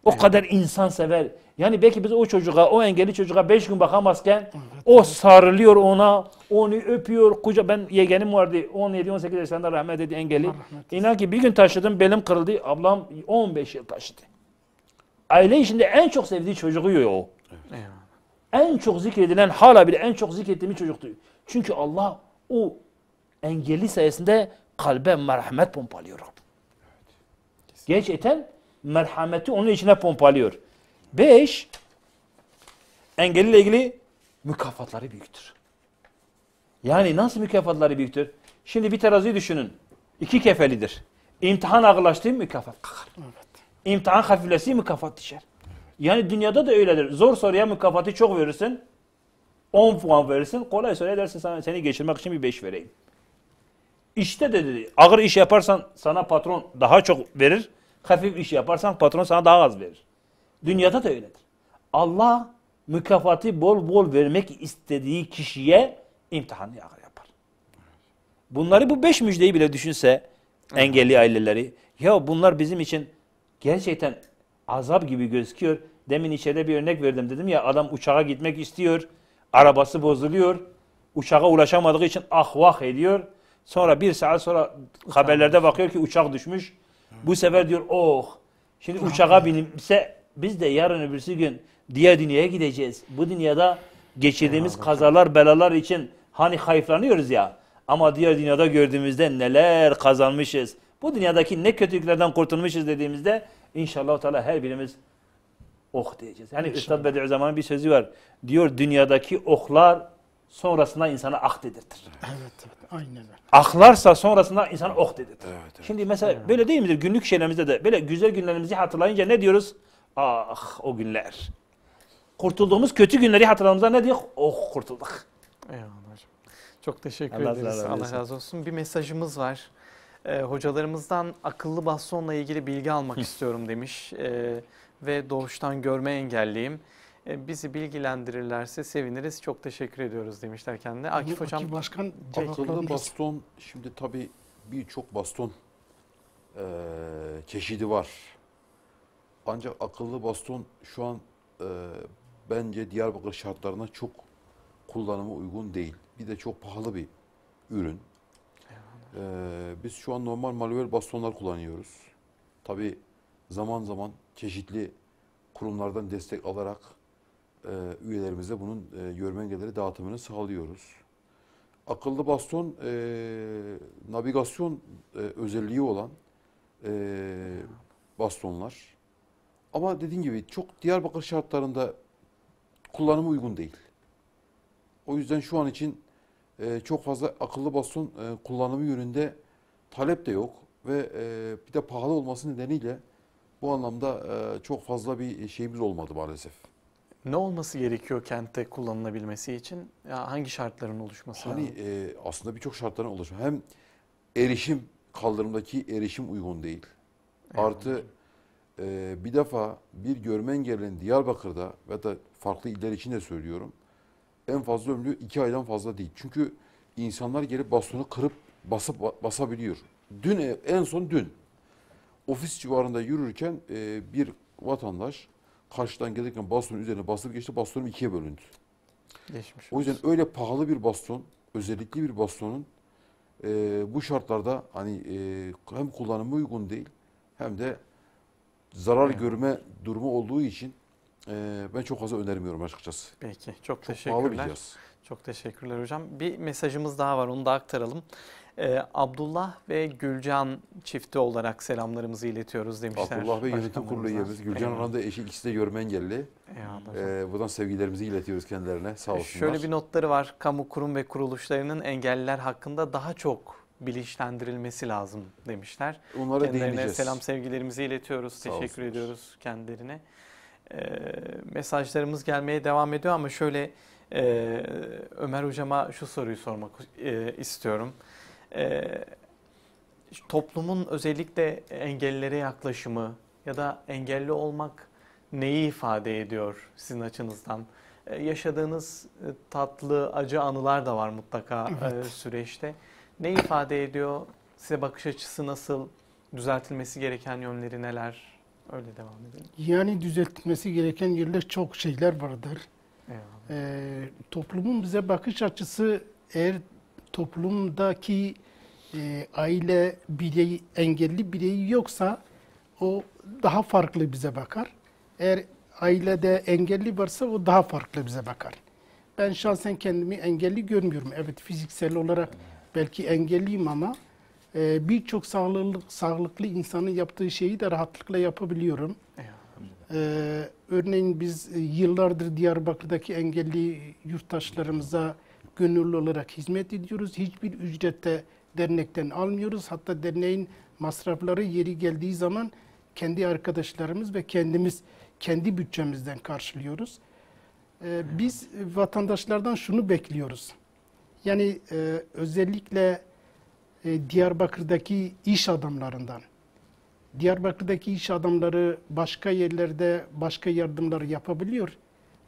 S2: o kadar insansever. Yani belki biz o çocuğa, o engelli çocuğa 5 gün bakamazken o sarılıyor ona, onu öpüyor. Ben yeğenim vardı 17-18 yaşlarında rahmet etti engelli. İnan ki bir gün taşıdım, belim kırıldı. Ablam 15 yıl taşıdı. Aile içinde en çok sevdiği çocuğu o.
S1: Eyvallah.
S2: En çok zikredilen, hala bile en çok zikrettiğimiz çocuktu. Çünkü Allah o engelli sayesinde kalbe merhamet pompalıyor. Gerçekten merhameti onun içine pompalıyor. 5. Engelliyle ilgili mükafatları büyüktür. Yani nasıl mükafatları büyüktür? Şimdi bir teraziyi düşünün. 2 kefelidir. İmtihan ağırlaştığı mükafat kalkar. Evet. İmtihan hafifleştiği mükafat düşer. Yani dünyada da öyledir. Zor soruya mükafatı çok verirsin. 10 puan verirsin. Kolay soruya dersin seni geçirmek için bir 5 vereyim. İşte de dedi. Ağır iş yaparsan sana patron daha çok verir. Hafif iş yaparsan patron sana daha az verir. Dünyada da öyledir. Allah mükafatı bol bol vermek istediği kişiye imtihanı ağır yapar. Bunları bu 5 müjdeyi bile düşünse engelli aileleri, ya bunlar bizim için gerçekten azap gibi gözüküyor. Demin içeride bir örnek verdim, dedim ya, adam uçağa gitmek istiyor, arabası bozuluyor, uçağa ulaşamadığı için ah vah ediyor. Sonra 1 saat sonra haberlerde bakıyor ki uçak düşmüş. Bu sefer diyor oh, şimdi uçağa binimse biz de yarın öbürsü gün diğer dünyaya gideceğiz. Bu dünyada geçirdiğimiz kazalar, belalar için hani hayıflanıyoruz ya. Ama diğer dünyada gördüğümüzde neler kazanmışız. Bu dünyadaki ne kötülüklerden kurtulmuşuz dediğimizde inşallah Teala her birimiz oh diyeceğiz. Yani Üstad Bediüzzaman'ın bir sözü var. Diyor dünyadaki ohlar sonrasında insana ah dedirtir.
S4: Evet, aynen öyle.
S2: Ahlarsa sonrasında insana oh dedirtir.
S3: Evet.
S2: Şimdi mesela böyle değil midir? Günlük şeylerimizde de böyle güzel günlerimizi hatırlayınca ne diyoruz? Ah o günler. Kurtulduğumuz kötü günleri hatırladığımızda ne diyor? Oh kurtulduk.
S1: Eyvallah hocam. Çok teşekkür
S2: Allah
S1: ederiz.
S2: razı
S1: Allah
S2: olsun.
S1: razı olsun. Bir mesajımız var. Hocalarımızdan akıllı bastonla ilgili bilgi almak istiyorum demiş. Ve doğuştan görme engelliyim. Bizi bilgilendirirlerse seviniriz. Çok teşekkür ediyoruz demişler kendine. Akif hocam.
S4: Başkan
S3: Akıllı baston, şimdi tabii birçok baston çeşidi var. Ancak akıllı baston şu an bence Diyarbakır şartlarına çok kullanıma uygun değil. Bir de çok pahalı bir ürün. Biz şu an normal manuel bastonlar kullanıyoruz. Tabii zaman zaman çeşitli kurumlardan destek alarak üyelerimize bunun görme engelleri dağıtımını sağlıyoruz. Akıllı baston navigasyon özelliği olan bastonlar. Ama dediğim gibi çok Diyarbakır şartlarında kullanıma uygun değil. O yüzden şu an için çok fazla akıllı baston kullanımı yönünde talep de yok ve bir de pahalı olması nedeniyle bu anlamda çok fazla bir şeyimiz olmadı maalesef.
S1: Ne olması gerekiyor kentte kullanılabilmesi için? Ya hangi şartların oluşması lazım?
S3: Aslında birçok şartların oluşması. Hem erişim, kaldırımdaki erişim uygun değil.
S1: Evet.
S3: Artı bir defa bir görme engellinin Diyarbakır'da ve da farklı iller için de söylüyorum. En fazla ömrü 2 aydan fazla değil. Çünkü insanlar gelip bastonu kırıp basabiliyor. En son dün ofis civarında yürürken bir vatandaş karşıdan gelirken bastonun üzerine basıp geçti. Bastonum 2'ye bölündü.
S1: Geçmiş
S3: O yüzden öyle pahalı bir baston, özellikli bir bastonun bu şartlarda hani hem kullanıma uygun değil hem de zarar görme durumu olduğu için ben çok fazla önermiyorum açıkçası.
S1: Peki. Çok
S3: Çok pahalı bir
S1: teşekkürler.
S3: cihaz.
S1: Çok teşekkürler hocam. Bir mesajımız daha var. Onu da aktaralım. Abdullah ve Gülcan çifti olarak selamlarımızı iletiyoruz demişler.
S3: Abdullah Bey yönetim kurulu
S1: başkanlarımıza.
S3: üyemiz. Gülcan Hanım da eşi, ikisi de görme engelli.
S1: Eyvallah.
S3: Buradan sevgilerimizi iletiyoruz kendilerine. Sağ olsunlar.
S1: Şöyle bir notları var. Kamu kurum ve kuruluşlarının engelliler hakkında daha çok bilinçlendirilmesi lazım demişler.
S3: Onlara
S1: Kendilerine
S3: değineceğiz.
S1: selam sevgilerimizi iletiyoruz.
S3: Sağ
S1: Teşekkür
S3: olsunlar.
S1: ediyoruz kendilerine. Mesajlarımız gelmeye devam ediyor ama şöyle Ömer Hocama şu soruyu sormak istiyorum. Toplumun özellikle engellilere yaklaşımı ya da engelli olmak neyi ifade ediyor sizin açınızdan? Yaşadığınız tatlı, acı anılar da var mutlaka süreçte. Ne ifade ediyor? Size bakış açısı nasıl? Düzeltilmesi gereken yönleri neler? Öyle devam edelim.
S4: Yani düzeltilmesi gereken yerler çok şeyler vardır. Toplumun bize bakış açısı, eğer toplumdaki aile bireyi, engelli bireyi yoksa o daha farklı bize bakar. Eğer ailede engelli varsa o daha farklı bize bakar. Ben şahsen kendimi engelli görmüyorum. Evet, fiziksel olarak belki engelliyim ama birçok sağlıklı insanın yaptığı şeyi de rahatlıkla yapabiliyorum. Örneğin biz yıllardır Diyarbakır'daki engelli yurttaşlarımıza gönüllü olarak hizmet ediyoruz. Hiçbir ücrette dernekten almıyoruz. Hatta derneğin masrafları yeri geldiği zaman kendi arkadaşlarımız ve kendimiz kendi bütçemizden karşılıyoruz. Biz vatandaşlardan şunu bekliyoruz. Yani özellikle Diyarbakır'daki iş adamlarından. Diyarbakır'daki iş adamları başka yerlerde başka yardımlar yapabiliyor.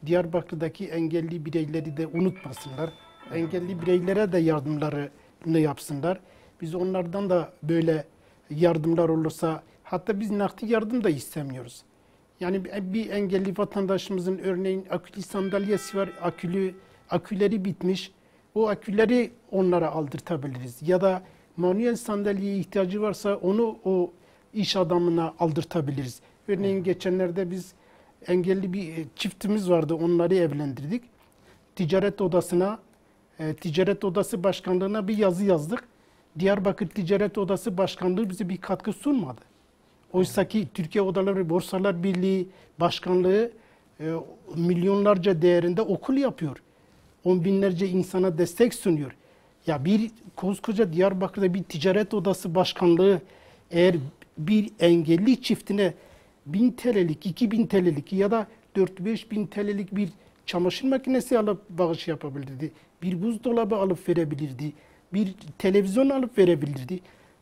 S4: Diyarbakır'daki engelli bireyleri de unutmasınlar. Engelli bireylere de yardımlarını yapsınlar. Biz onlardan da böyle yardımlar olursa, hatta biz nakdi yardım da istemiyoruz. Yani bir engelli vatandaşımızın örneğin akülü sandalyesi var, aküleri bitmiş. O aküleri onlara aldırtabiliriz. Ya da manuel sandalyeye ihtiyacı varsa onu o iş adamına aldırtabiliriz. Örneğin geçenlerde biz engelli bir çiftimiz vardı, onları evlendirdik. Ticaret Odası Başkanlığı'na bir yazı yazdık. Diyarbakır Ticaret Odası Başkanlığı bize bir katkı sunmadı. Oysa ki Türkiye Odalar ve Borsalar Birliği Başkanlığı milyonlarca değerinde okul yapıyor. On binlerce insana destek sunuyor. Ya bir koskoca Diyarbakır'da bir ticaret odası başkanlığı eğer bir engelli çiftine 1000 TL'lik, 2000 TL'lik ya da 4-5 bin TL'lik bir çamaşır makinesi alıp bağış yapabilirdi. Bir buzdolabı alıp verebilirdi. Bir televizyon alıp verebilirdi.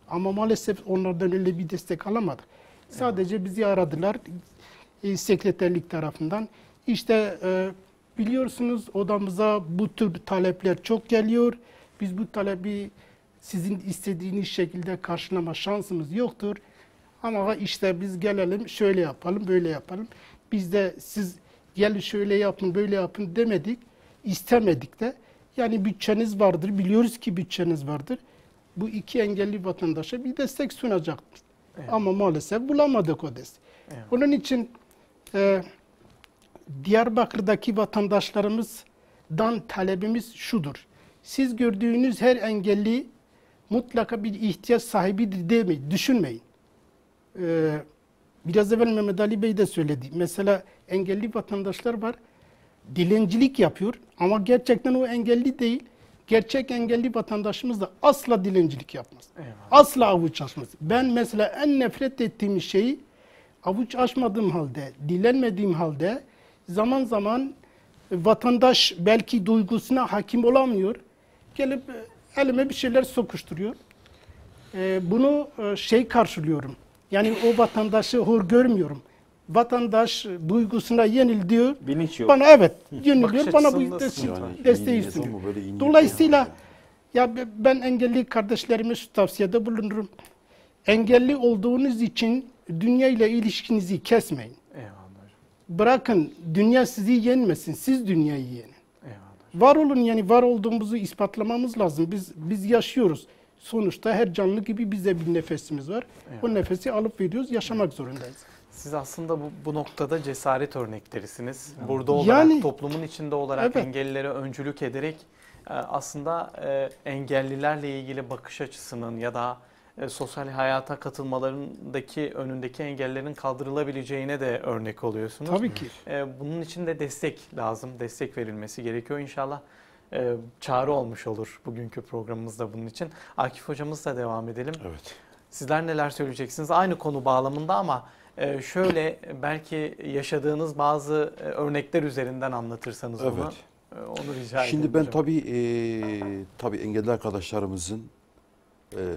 S4: Ama maalesef onlardan öyle bir destek alamadık. Sadece bizi aradılar sekreterlik tarafından. İşte biliyorsunuz odamıza bu tür talepler çok geliyor. Biz bu talebi sizin istediğiniz şekilde karşılama şansımız yoktur. Ama işte biz gelelim, şöyle yapalım, böyle yapalım. Biz de siz gelin şöyle yapın, böyle yapın demedik, istemedik de. Yani bütçeniz vardır, biliyoruz ki bütçeniz vardır. Bu iki engelli vatandaşa bir destek sunacaktır. Evet. Ama maalesef bulamadık o destek. Evet. Onun için Diyarbakır'daki vatandaşlarımızdan talebimiz şudur. Siz gördüğünüz her engelli mutlaka bir ihtiyaç sahibidir demeyin, düşünmeyin. Biraz evvel Mehmet Ali Bey de söyledi. Mesela engelli vatandaşlar var, dilencilik yapıyor ama gerçekten o engelli değil. Gerçek engelli vatandaşımız da asla dilencilik yapmaz. Eyvallah. Asla avuç açmaz. Ben mesela en nefret ettiğim şeyi avuç açmadığım halde, dilenmediğim halde zaman zaman vatandaş belki duygusuna hakim olamıyor. Gelip elime bir şeyler sokuşturuyor. Bunu karşılıyorum. Yani o vatandaşı hor görmüyorum. Vatandaş duygusuna yenil diyor.
S2: Bilinç yok.
S4: Bana evet yeniliyor. Bana bu desteği
S3: Yani,
S4: sunuyor. Dolayısıyla ya ben engelli kardeşlerime şu tavsiyede bulunurum. Engelli olduğunuz için dünya ile ilişkinizi kesmeyin.
S1: Eyvallah.
S4: Bırakın dünya sizi yenmesin. Siz dünyayı yenin.
S1: Eyvallah.
S4: Var olun, yani var olduğumuzu ispatlamamız lazım. Biz yaşıyoruz. Sonuçta her canlı gibi bize bir nefesimiz var.
S1: Eyvallah.
S4: O nefesi alıp veriyoruz. Yaşamak zorundayız.
S1: Siz aslında bu noktada cesaret örneklerisiniz. Burada olarak, toplumun içinde olarak engellilere öncülük ederek aslında engellilerle ilgili bakış açısının ya da sosyal hayata katılmalarındaki önündeki engellerin kaldırılabileceğine de örnek oluyorsunuz.
S4: Tabii ki.
S1: Bunun için de destek lazım, destek verilmesi gerekiyor. İnşallah çağrı olmuş olur bugünkü programımızda bunun için. Akif hocamızla devam edelim.
S3: Evet.
S1: Sizler neler söyleyeceksiniz? Aynı konu bağlamında ama şöyle belki yaşadığınız bazı örnekler üzerinden anlatırsanız
S3: Evet.
S1: onu rica edeyim.
S3: Şimdi ben
S1: hocam.
S3: tabii engelli arkadaşlarımızın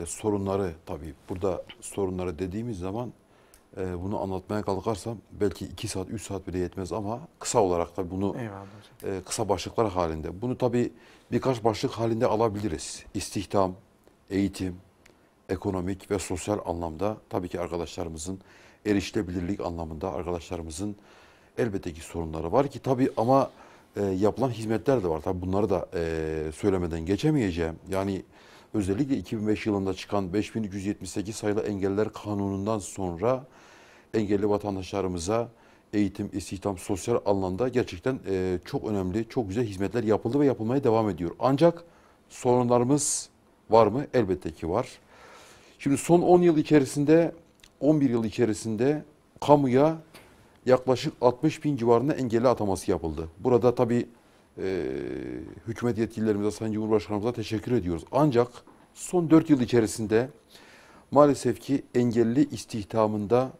S3: sorunları, tabii burada sorunları dediğimiz zaman bunu anlatmaya kalkarsam belki 2 saat 3 saat bile yetmez ama kısa olarak da bunu
S1: Eyvallah hocam.
S3: kısa başlıklar halinde. Bunu tabii birkaç başlık halinde alabiliriz. İstihdam, eğitim, ekonomik ve sosyal anlamda tabii ki arkadaşlarımızın erişilebilirlik anlamında arkadaşlarımızın elbette ki sorunları var ki tabii ama yapılan hizmetler de var. Tabii bunları da söylemeden geçemeyeceğim. Yani özellikle 2005 yılında çıkan 5378 sayılı Engelliler Kanunu'ndan sonra engelli vatandaşlarımıza eğitim, istihdam, sosyal alanda gerçekten çok önemli, çok güzel hizmetler yapıldı ve yapılmaya devam ediyor. Ancak sorunlarımız var mı? Elbette ki var. Şimdi son 10 yıl içerisinde, 11 yıl içerisinde kamuya yaklaşık 60 bin civarında engelli ataması yapıldı. Burada tabii hükümet yetkililerimize, Sayın Cumhurbaşkanımıza teşekkür ediyoruz. Ancak son 4 yıl içerisinde maalesef ki engelli istihdamında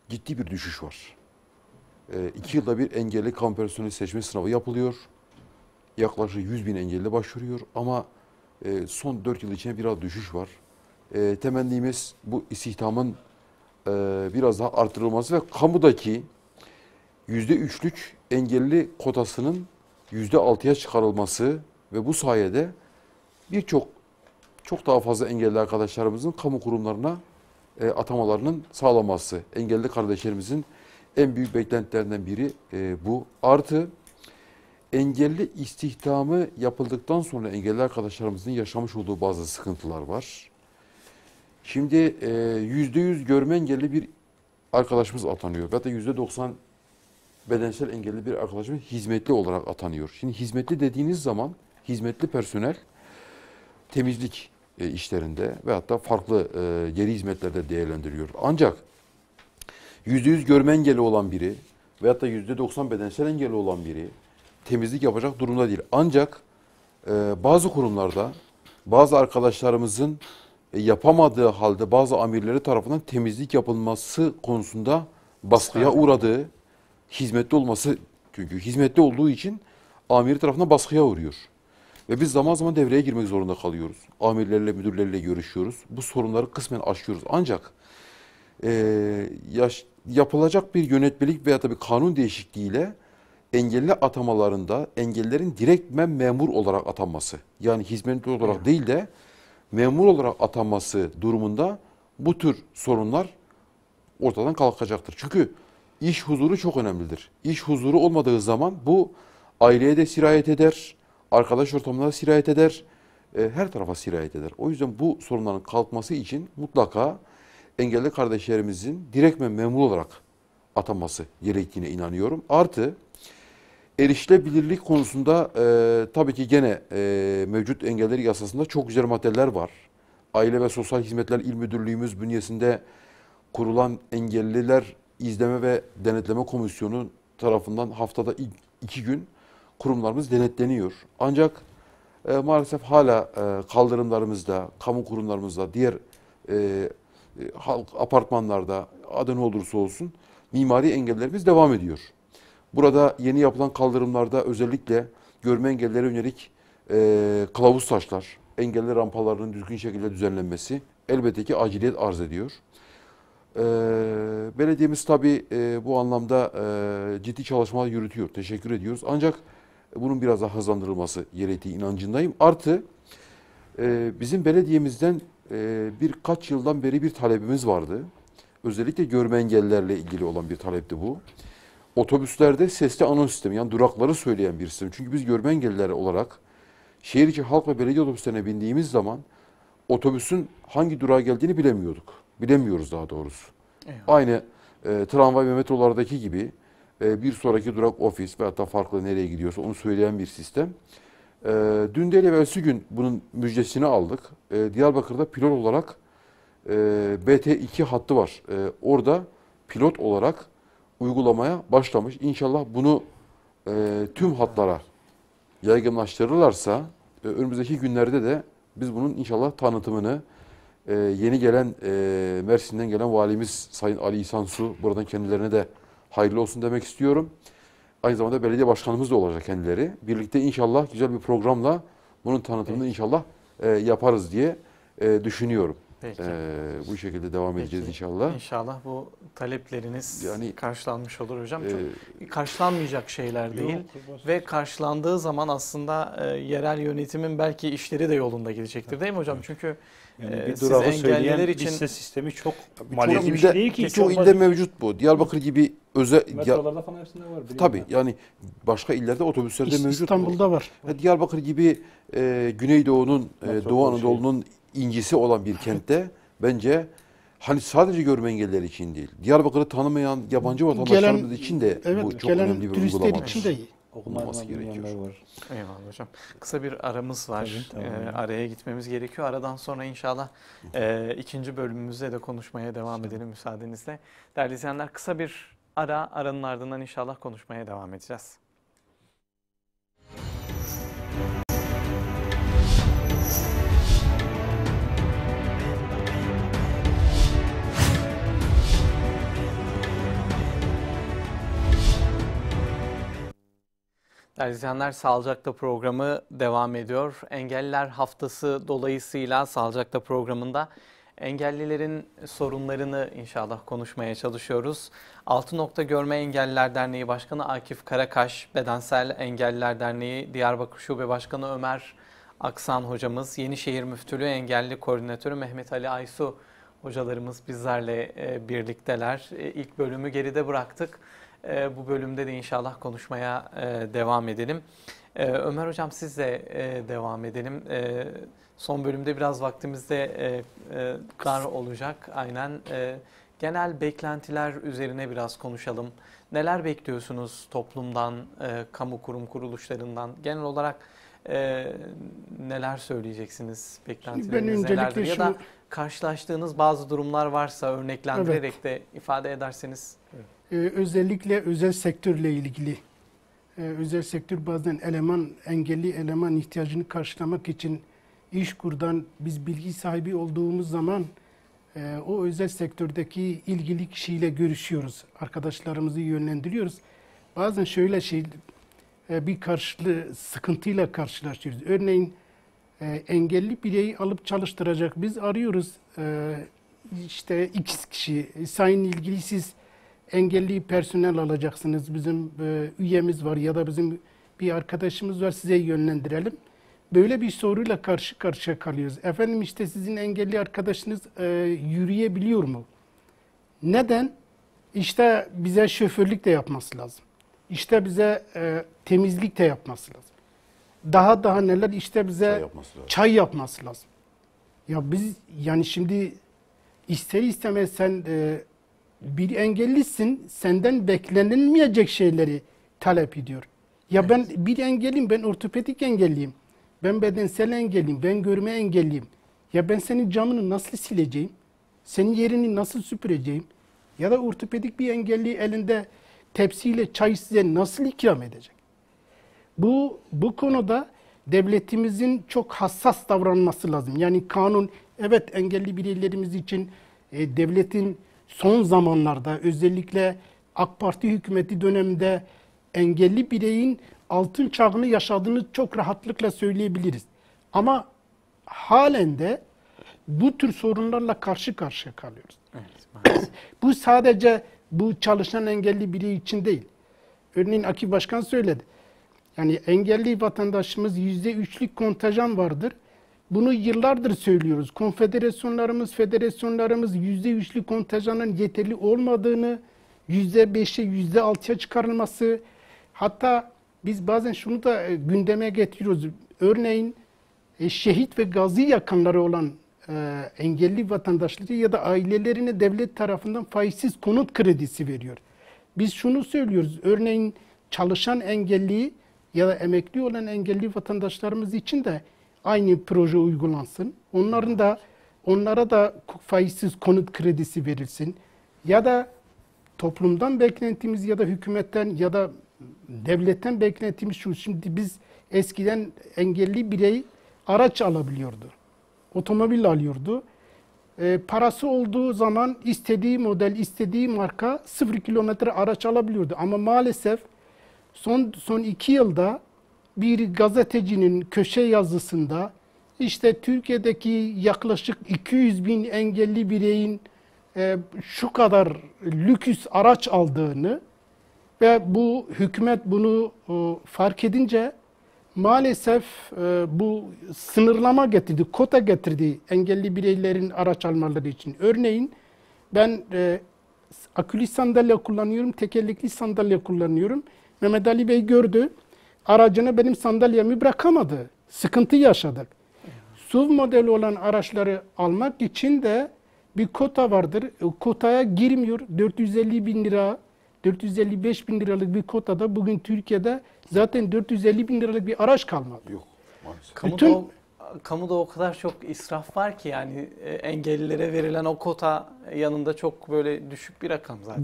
S3: ciddi bir düşüş var. 2 yılda bir engelli kamu personeli seçme sınavı yapılıyor. Yaklaşık 100 bin engelli başvuruyor ama son 4 yıl içinde biraz düşüş var. Temennimiz bu istihdamın biraz daha artırılması ve kamudaki %3'lük engelli kotasının %6'ya çıkarılması ve bu sayede çok daha fazla engelli arkadaşlarımızın kamu kurumlarına atamalarının sağlanması. Engelli kardeşlerimizin en büyük beklentilerinden biri bu. Artı engelli istihdamı yapıldıktan sonra engelli arkadaşlarımızın yaşamış olduğu bazı sıkıntılar var. Şimdi %100 görme engelli bir arkadaşımız atanıyor. Hatta %90 bedensel engelli bir arkadaşımız hizmetli olarak atanıyor. Şimdi hizmetli dediğiniz zaman hizmetli personel temizlik işlerinde ve hatta farklı geri hizmetlerde değerlendiriliyor. Ancak %100 görme engelli olan biri veyahut da %90 bedensel engelli olan biri temizlik yapacak durumda değil. Ancak bazı kurumlarda bazı arkadaşlarımızın yapamadığı halde bazı amirleri tarafından temizlik yapılması konusunda baskıya uğradığı, hizmetli olması, çünkü hizmetli olduğu için amiri tarafından baskıya uğruyor. Ve biz zaman zaman devreye girmek zorunda kalıyoruz. Amirlerle, müdürlerle görüşüyoruz. Bu sorunları kısmen aşıyoruz. Ancak yapılacak bir yönetmelik veya da bir kanun değişikliğiyle engelli atamalarında engellilerin direktmen memur olarak atanması, yani hizmetli olarak değil de memur olarak atanması durumunda bu tür sorunlar ortadan kalkacaktır. Çünkü iş huzuru çok önemlidir. İş huzuru olmadığı zaman bu aileye de sirayet eder, arkadaş ortamına da sirayet eder, her tarafa sirayet eder. O yüzden bu sorunların kalkması için mutlaka engelli kardeşlerimizin direktmen memur olarak atanması gerektiğine inanıyorum. Artı erişilebilirlik konusunda tabii ki gene mevcut engelleri yasasında çok güzel maddeler var. Aile ve Sosyal Hizmetler İl Müdürlüğümüz bünyesinde kurulan Engelliler İzleme ve Denetleme Komisyonu tarafından haftada 2 gün kurumlarımız denetleniyor. Ancak maalesef hala kaldırımlarımızda, kamu kurumlarımızda, diğer halk apartmanlarda adı ne olursa olsun mimari engellerimiz devam ediyor. Burada yeni yapılan kaldırımlarda özellikle görme engellilere yönelik kılavuz taşlar, engelli rampalarının düzgün şekilde düzenlenmesi elbette ki aciliyet arz ediyor. Belediyemiz tabii bu anlamda ciddi çalışmalar yürütüyor. Teşekkür ediyoruz. Ancak bunun biraz daha hızlandırılması gerektiği inancındayım. Artı bizim belediyemizden birkaç yıldan beri bir talebimiz vardı. Özellikle görme engellilerle ilgili olan bir talepti bu. Otobüslerde sesli anons sistemi, yani durakları söyleyen bir sistem. Çünkü biz görme engelliler olarak şehir içi halk ve belediye otobüslerine bindiğimiz zaman otobüsün hangi durağa geldiğini bilemiyorduk. Bilemiyoruz daha doğrusu. Eyvallah. Aynı tramvay ve metrolardaki gibi bir sonraki durak ofis veyahut da farklı nereye gidiyorsa onu söyleyen bir sistem. Dün değil evvelsi gün bunun müjdesini aldık. Diyarbakır'da pilot olarak BT2 hattı var. Orada pilot olarak uygulamaya başlamış. İnşallah bunu tüm hatlara yaygınlaştırırlarsa önümüzdeki günlerde de biz bunun inşallah tanıtımını yeni gelen Mersin'den gelen valimiz Sayın Ali İhsan Su, buradan kendilerine de hayırlı olsun demek istiyorum. Aynı zamanda belediye başkanımız da olacak kendileri. Birlikte inşallah güzel bir programla bunun tanıtımını inşallah yaparız diye düşünüyorum.
S1: Peki.
S3: Bu şekilde devam edeceğiz inşallah.
S1: İnşallah bu talepleriniz
S3: Yani,
S1: karşılanmış olur hocam. Çok karşılanmayacak şeyler değil. Ve karşılandığı zaman aslında yerel yönetimin belki işleri de yolunda gidecektir değil mi hocam? Çünkü
S2: Yani bir
S1: siz
S2: durağı
S1: engelliler
S2: söyleyen
S1: için
S2: liste sistemi çok
S3: Birçok
S2: maliyetli bir şey değil ki.
S3: birçok
S2: Çok
S3: ilde mevcut bu. Diyarbakır gibi
S2: metrolarda falan hepsinde var. biliyorum
S3: tabii
S2: ben.
S3: yani başka illerde otobüslerde mevcut bu.
S4: İstanbul'da var.
S3: Diyarbakır gibi Güneydoğu'nun,
S2: Metropol
S3: Doğu Anadolu'nun incisi olan bir kentte bence hani sadece görme engelliler için değil, Diyarbakır'ı tanımayan yabancı vatandaşlarımız için de bu çok
S4: gelen
S3: önemli bir
S4: turistler
S3: uygulama.
S4: için de iyi.
S3: Olması gerekiyor.
S2: Bilmeyenler var.
S1: eyvallah hocam. Kısa bir aramız var.
S2: Tabii, tamam.
S1: Araya gitmemiz gerekiyor. Aradan sonra inşallah ikinci bölümümüzde de konuşmaya devam edelim müsaadenizle. Değerli izleyenler, kısa bir aranın ardından inşallah konuşmaya devam edeceğiz. Değerli izleyenler, Sağlıcakla programı devam ediyor. Engelliler Haftası dolayısıyla Sağlıcakla programında engellilerin sorunlarını inşallah konuşmaya çalışıyoruz. Altı Nokta Görme Engelliler Derneği Başkanı Akif Karakaş, Bedensel Engelliler Derneği Diyarbakır Şube Başkanı Ömer Aksan hocamız, Yenişehir Müftülüğü Engelli Koordinatörü Mehmet Ali Aysu hocalarımız bizlerle birlikteler. İlk bölümü geride bıraktık. Bu bölümde de inşallah konuşmaya devam edelim. Ömer Hocam, sizle devam edelim. Son bölümde biraz vaktimiz de dar olacak. Aynen. Genel beklentiler üzerine biraz konuşalım. Neler bekliyorsunuz toplumdan, kamu kurum kuruluşlarından? Genel olarak neler söyleyeceksiniz? Beklentileriniz nelerdir? Ya da karşılaştığınız bazı durumlar varsa örneklendirerek de ifade ederseniz.
S4: Özellikle özel sektörle ilgili. Özel sektör bazen engelli eleman ihtiyacını karşılamak için İşkur'dan biz bilgi sahibi olduğumuz zaman o özel sektördeki ilgili kişiyle görüşüyoruz. Arkadaşlarımızı yönlendiriyoruz. Bazen şöyle bir sıkıntıyla karşılaşıyoruz. Örneğin engelli bireyi alıp çalıştıracak. Biz arıyoruz. İşte X kişi, sayın ilgili siz engelli personel alacaksınız. Bizim üyemiz var ya da bizim bir arkadaşımız var, size yönlendirelim. Böyle bir soruyla karşı karşıya kalıyoruz. Efendim işte sizin engelli arkadaşınız yürüyebiliyor mu? Neden? İşte bize şoförlük de yapması lazım. İşte bize temizlik de yapması lazım. Daha neler, işte bize çay yapması lazım. Ya biz yani şimdi ister istemez sen bir engellisin, senden beklenilmeyecek şeyleri talep ediyor. Ya evet. Ben bir engelliyim, ben ortopedik engelliyim. Ben bedensel engelliyim, ben görme engelliyim. Ya ben senin camını nasıl sileceğim? Senin yerini nasıl süpüreceğim? Ya da ortopedik bir engelli elinde tepsiyle çay size nasıl ikram edecek? Bu konuda devletimizin çok hassas davranması lazım. Yani kanun, evet engelli bireylerimiz için devletin son zamanlarda özellikle AK Parti hükümeti döneminde engelli bireyin altın çağını yaşadığını çok rahatlıkla söyleyebiliriz. Ama halen de bu tür sorunlarla karşı karşıya kalıyoruz. Evet, bu sadece bu çalışan engelli birey için değil. Örneğin Akif Başkan söyledi. Yani engelli vatandaşımız %3'lük kontenjan vardır. Bunu yıllardır söylüyoruz. Federasyonlarımız %3'lük kontenjanın yeterli olmadığını, %5'e, %6'ya çıkarılması. Hatta biz bazen şunu da gündeme getiriyoruz. Örneğin şehit ve gazi yakınları olan engelli vatandaşları ya da ailelerine devlet tarafından faizsiz konut kredisi veriyor. Biz şunu söylüyoruz. Örneğin çalışan engelli ya da emekli olan engelli vatandaşlarımız için de aynı proje uygulansın. Onlara da faizsiz konut kredisi verilsin. Ya da toplumdan beklentimiz ya da hükümetten ya da devletten beklentimiz şu. Şimdi biz eskiden engelli birey araç alabiliyordu. Otomobil alıyordu. Parası olduğu zaman istediği model, istediği marka 0 kilometre araç alabiliyordu. Ama maalesef son 2 yılda bir gazetecinin köşe yazısında işte Türkiye'deki yaklaşık 200 bin engelli bireyin şu kadar lüks araç aldığını ve bu hükümet bunu fark edince maalesef bu sınırlama getirdi, kota getirdi engelli bireylerin araç almaları için. Örneğin ben akülü sandalye kullanıyorum, tekerlekli sandalye kullanıyorum. Mehmet Ali Bey gördü, aracını benim sandalyemi bırakamadı. Sıkıntı yaşadık. SUV modeli olan araçları almak için de bir kota vardır. Kotaya girmiyor. 450 bin lira, 455 bin liralık bir kotada bugün Türkiye'de zaten 450 bin liralık bir araç kalmadı.
S3: Yok maalesef.
S1: Kamuda o kadar çok israf var ki yani ellilere verilen o kota yanında çok böyle düşük bir rakam zaten.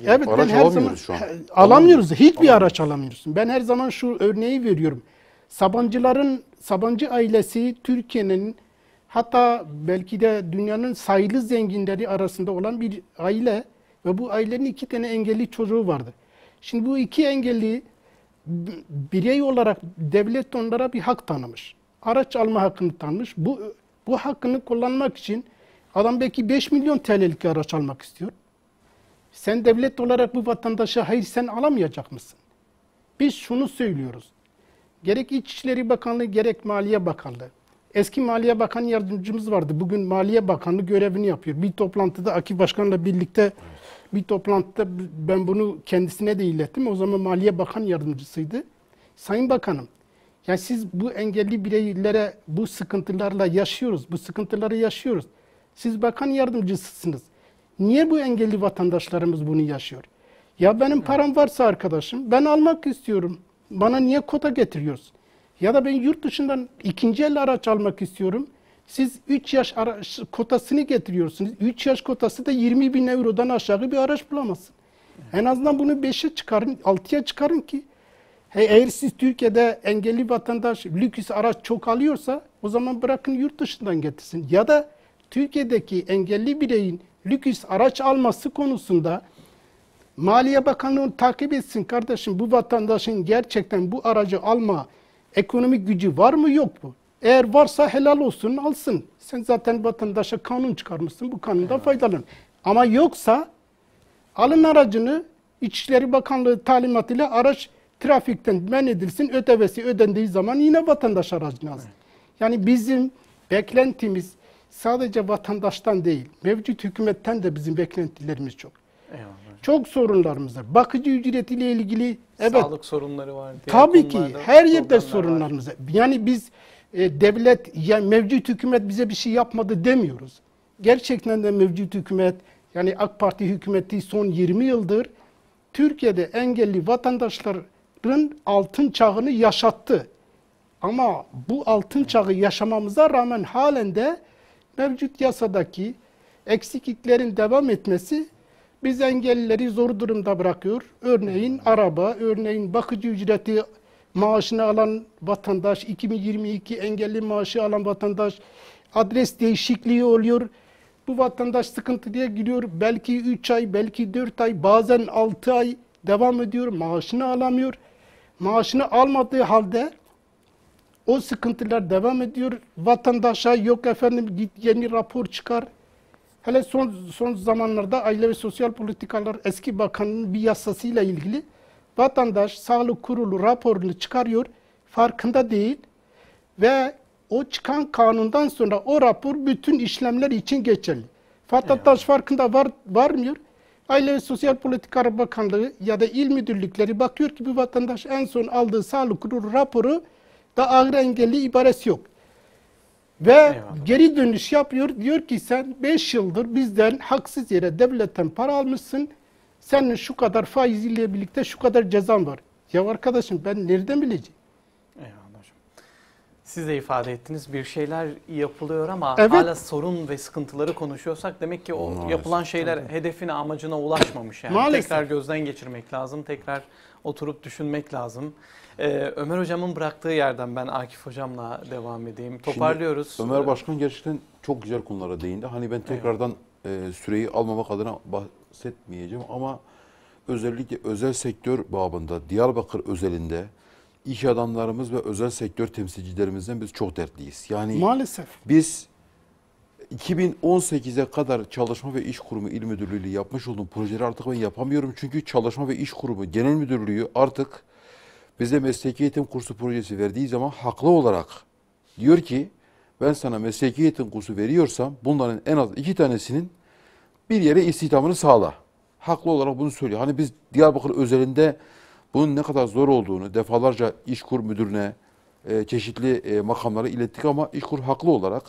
S4: Evet,
S3: araç
S4: ben her zaman
S3: şu an.
S4: alamıyoruz. Hiçbir araç alamıyorsun. Ben her zaman şu örneği veriyorum. Sabancı ailesi Türkiye'nin hatta belki de dünyanın sayılı zenginleri arasında olan bir aile ve bu ailenin 2 tane engelli çocuğu vardır. Şimdi bu 2 engelli birey olarak devlet onlara bir hak tanımış. Araç alma hakkını tanımış. Bu hakkını kullanmak için adam belki 5 milyon TL'lik araç almak istiyor. Sen devlet olarak bu vatandaşa hayır sen alamayacak mısın? Biz şunu söylüyoruz. Gerek İçişleri Bakanlığı gerek Maliye Bakanlığı. Eski Maliye Bakan yardımcımız vardı. Bugün Maliye Bakanlığı görevini yapıyor. Bir toplantıda Akif Başkan'la birlikte bir toplantıda ben bunu kendisine de ilettim. O zaman Maliye Bakan yardımcısıydı. Sayın Bakanım, yani siz bu engelli bireylere bu sıkıntılarla yaşıyoruz. Bu sıkıntıları yaşıyoruz. Siz bakan yardımcısısınız. Niye bu engelli vatandaşlarımız bunu yaşıyor? Ya benim param varsa arkadaşım ben almak istiyorum. Bana niye kota getiriyorsun? Ya da ben yurt dışından 2. el araç almak istiyorum. Siz 3 yaş kotasını getiriyorsunuz. 3 yaş kotası da 20 bin eurodan aşağı bir araç bulamazsın. En azından bunu 5'e çıkarın, 6'ya çıkarın ki eğer siz Türkiye'de engelli vatandaş lüks araç çok alıyorsa o zaman bırakın yurt dışından getirsin. Ya da Türkiye'deki engelli bireyin lüks araç alması konusunda Maliye Bakanlığı takip etsin kardeşim. Bu vatandaşın gerçekten bu aracı alma ekonomik gücü var mı yok mu? Eğer varsa helal olsun alsın. Sen zaten vatandaşa kanun çıkarmışsın. Bu kanundan faydalan. Ama yoksa alın aracını İçişleri Bakanlığı talimatıyla araç trafikten men edilsin. ÖTV'si ödendiği zaman yine vatandaş aracını alsın. Yani bizim beklentimiz sadece vatandaştan değil, mevcut hükümetten de bizim beklentilerimiz çok.
S1: Eyvallah.
S4: Çok sorunlarımız var. Bakıcı ücretiyle ilgili
S1: sağlık sorunları var.
S4: Tabii ki her yerde sorunlarımız var. Yani biz devlet, yani mevcut hükümet bize bir şey yapmadı demiyoruz. Gerçekten de mevcut hükümet, yani AK Parti hükümeti son 20 yıldır Türkiye'de engelli vatandaşların altın çağını yaşattı. Ama bu altın çağı yaşamamıza rağmen halen de mevcut yasadaki eksikliklerin devam etmesi biz engellileri zor durumda bırakıyor. Örneğin araba, örneğin bakıcı ücreti maaşını alan vatandaş, 2022 engelli maaşı alan vatandaş, adres değişikliği oluyor. Bu vatandaş sıkıntıya giriyor. Belki 3 ay, belki 4 ay, bazen 6 ay devam ediyor. Maaşını alamıyor. Maaşını almadığı halde o sıkıntılar devam ediyor. Vatandaşa yok efendim git yeni rapor çıkar. Hele son zamanlarda Aile ve Sosyal Politikalar eski bakanın bir yasasıyla ilgili vatandaş Sağlık Kurulu raporunu çıkarıyor, farkında değil ve o çıkan kanundan sonra o rapor bütün işlemler için geçerli. Vatandaş farkında varmıyor. Aile ve Sosyal Politikalar Bakanlığı ya da il müdürlükleri bakıyor ki bu vatandaş en son aldığı Sağlık Kurulu raporu da ağır engelli ibaresi yok. Ve
S1: Eyvallah.
S4: geri dönüş yapıyor. Diyor ki sen 5 yıldır bizden haksız yere devletten para almışsın. Senin şu kadar faiziyle birlikte şu kadar cezan var. Ya arkadaşım ben nereden bileceğim?
S1: Eyvallah hocam. Siz de ifade ettiniz, bir şeyler yapılıyor ama
S4: Evet.
S1: hala sorun ve sıkıntıları konuşuyorsak demek ki o
S3: Maalesef.
S1: yapılan şeyler hedefine, amacına ulaşmamış yani.
S4: Maalesef.
S1: Tekrar gözden geçirmek lazım, tekrar oturup düşünmek lazım. Ömer hocamın bıraktığı yerden ben Akif hocamla devam edeyim. Toparlıyoruz.
S3: Ömer Başkan gerçekten çok güzel konulara değindi. Hani ben tekrardan süreyi almamak adına bahsetmeyeceğim ama özellikle özel sektör babında, Diyarbakır özelinde iş adamlarımız ve özel sektör temsilcilerimizden biz çok dertliyiz. Yani
S4: Maalesef.
S3: biz 2018'e kadar Çalışma ve İş Kurumu İl Müdürlüğü yapmış olduğum projeleri artık ben yapamıyorum. Çünkü Çalışma ve İş Kurumu Genel Müdürlüğü artık bize mesleki eğitim kursu projesi verdiği zaman haklı olarak diyor ki ben sana mesleki eğitim kursu veriyorsam bunların en az 2 tanesinin bir yere istihdamını sağla. Haklı olarak bunu söylüyor. Hani biz Diyarbakır özelinde bunun ne kadar zor olduğunu defalarca İşkur Müdürü'ne çeşitli makamlara ilettik ama İşkur haklı olarak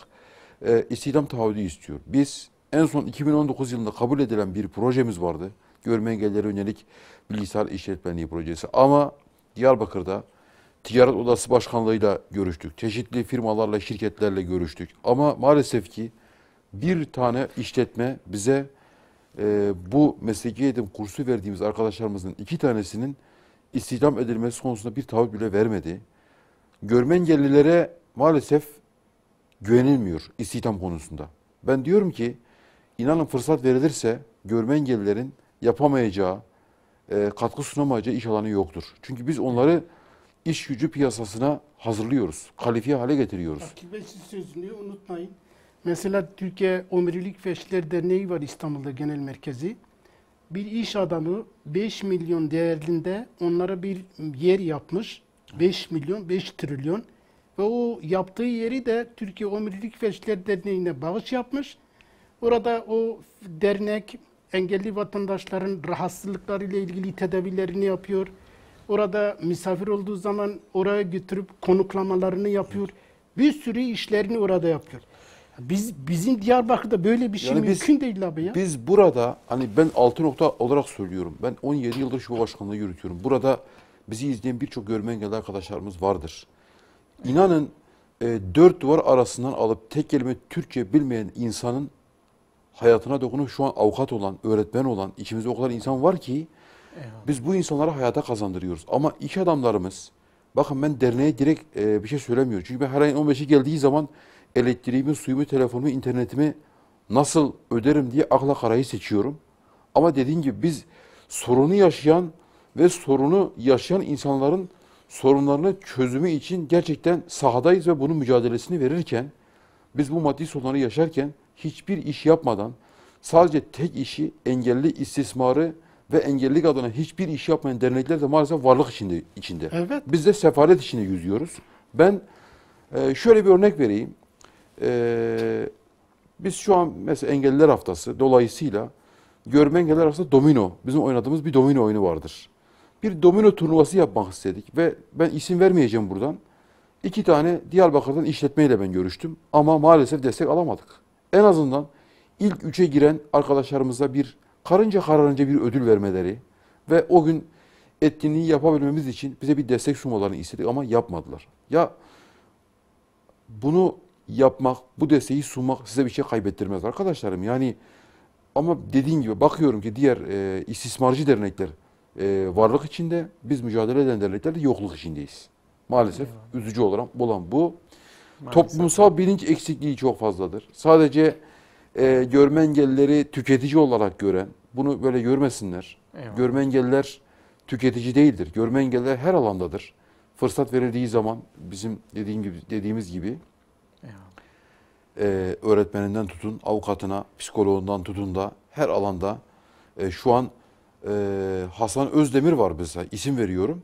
S3: istihdam taahhüdü istiyor. Biz en son 2019 yılında kabul edilen bir projemiz vardı. Görme engellilere yönelik bilgisayar işletmenliği projesi. Ama Diyarbakır'da Ticaret Odası Başkanlığı'yla görüştük. Çeşitli firmalarla, şirketlerle görüştük. Ama maalesef ki bir tane işletme bize bu mesleki eğitim kursu verdiğimiz arkadaşlarımızın 2 tanesinin istihdam edilmesi konusunda bir taahhüt bile vermedi. Görme engellilere maalesef güvenilmiyor istihdam konusunda. Ben diyorum ki inanın fırsat verilirse görme engellilerin yapamayacağı, katkı sunamayacağı iş alanı yoktur. Çünkü biz onları iş gücü piyasasına hazırlıyoruz, kalifiye hale getiriyoruz.
S4: Akif Bey siz sözünü unutmayın. Mesela Türkiye Omurilik ve İşler Derneği var İstanbul'da genel merkezi. Bir iş adamı 5 milyon değerinde onlara bir yer yapmış. 5 milyon, 5 trilyon. Ve o yaptığı yeri de Türkiye Omurilik ve İşler Derneği'ne bağış yapmış. Orada o dernek engelli vatandaşların rahatsızlıklarıyla ilgili tedavilerini yapıyor. Orada misafir olduğu zaman oraya götürüp konuklamalarını yapıyor. Bir sürü işlerini orada yapıyor. Bizim Diyarbakır'da böyle bir şey
S3: Yani
S4: mümkün değil abi ya.
S3: Biz burada hani ben 6 nokta olarak söylüyorum. Ben 17 yıldır şube başkanlığı yürütüyorum. Burada bizi izleyen birçok görme engelli arkadaşlarımız vardır. İnanın 4 duvar arasından alıp tek kelime Türkçe bilmeyen insanın hayatına dokunup şu an avukat olan, öğretmen olan içimizde o kadar insan var ki biz bu insanlara hayata kazandırıyoruz. Ama iş adamlarımız, bakın ben derneğe direkt bir şey söylemiyorum. Çünkü ben her ayın 15'i geldiği zaman elektriğimi, suyumu, telefonumu, internetimi nasıl öderim diye akla karayı seçiyorum. Ama dediğim gibi biz sorunu yaşayan ve sorunu yaşayan insanların sorunlarını çözümü için gerçekten sahadayız ve bunun mücadelesini verirken biz bu maddi sorunları yaşarken hiçbir iş yapmadan sadece tek işi engelli istismarı ve engellilik adına hiçbir iş yapmayan dernekler de maalesef varlık içinde.
S4: Evet.
S3: Biz de sefalet içinde yüzüyoruz. Ben şöyle bir örnek vereyim. Biz şu an mesela Engelliler Haftası dolayısıyla görme engelliler arasında domino, bizim oynadığımız bir domino oyunu vardır. Bir domino turnuvası yapmak istedik ve ben isim vermeyeceğim buradan. 2 tane Diyarbakır'dan işletmeyle ben görüştüm ama maalesef destek alamadık. En azından ilk 3'e giren arkadaşlarımıza bir kararınca bir ödül vermeleri ve o gün etkinliği yapabilmemiz için bize bir destek sunmalarını istedik ama yapmadılar. Ya bunu yapmak, bu desteği sunmak size bir şey kaybettirmez arkadaşlarım. Yani ama dediğim gibi bakıyorum ki diğer istismarcı dernekler varlık içinde, biz mücadele eden dernekler de yokluk içindeyiz. Maalesef üzücü olan bu.
S1: Maalesef.
S3: Toplumsal bilinç eksikliği çok fazladır. Sadece görme engellileri tüketici olarak gören, bunu böyle görmesinler.
S1: Eyvallah.
S3: Görme engelliler tüketici değildir. Görme engelliler her alandadır. Fırsat verildiği zaman bizim dediğimiz gibi öğretmeninden tutun, avukatına, psikoloğundan tutun da her alanda şu an Hasan Özdemir var mesela, isim veriyorum.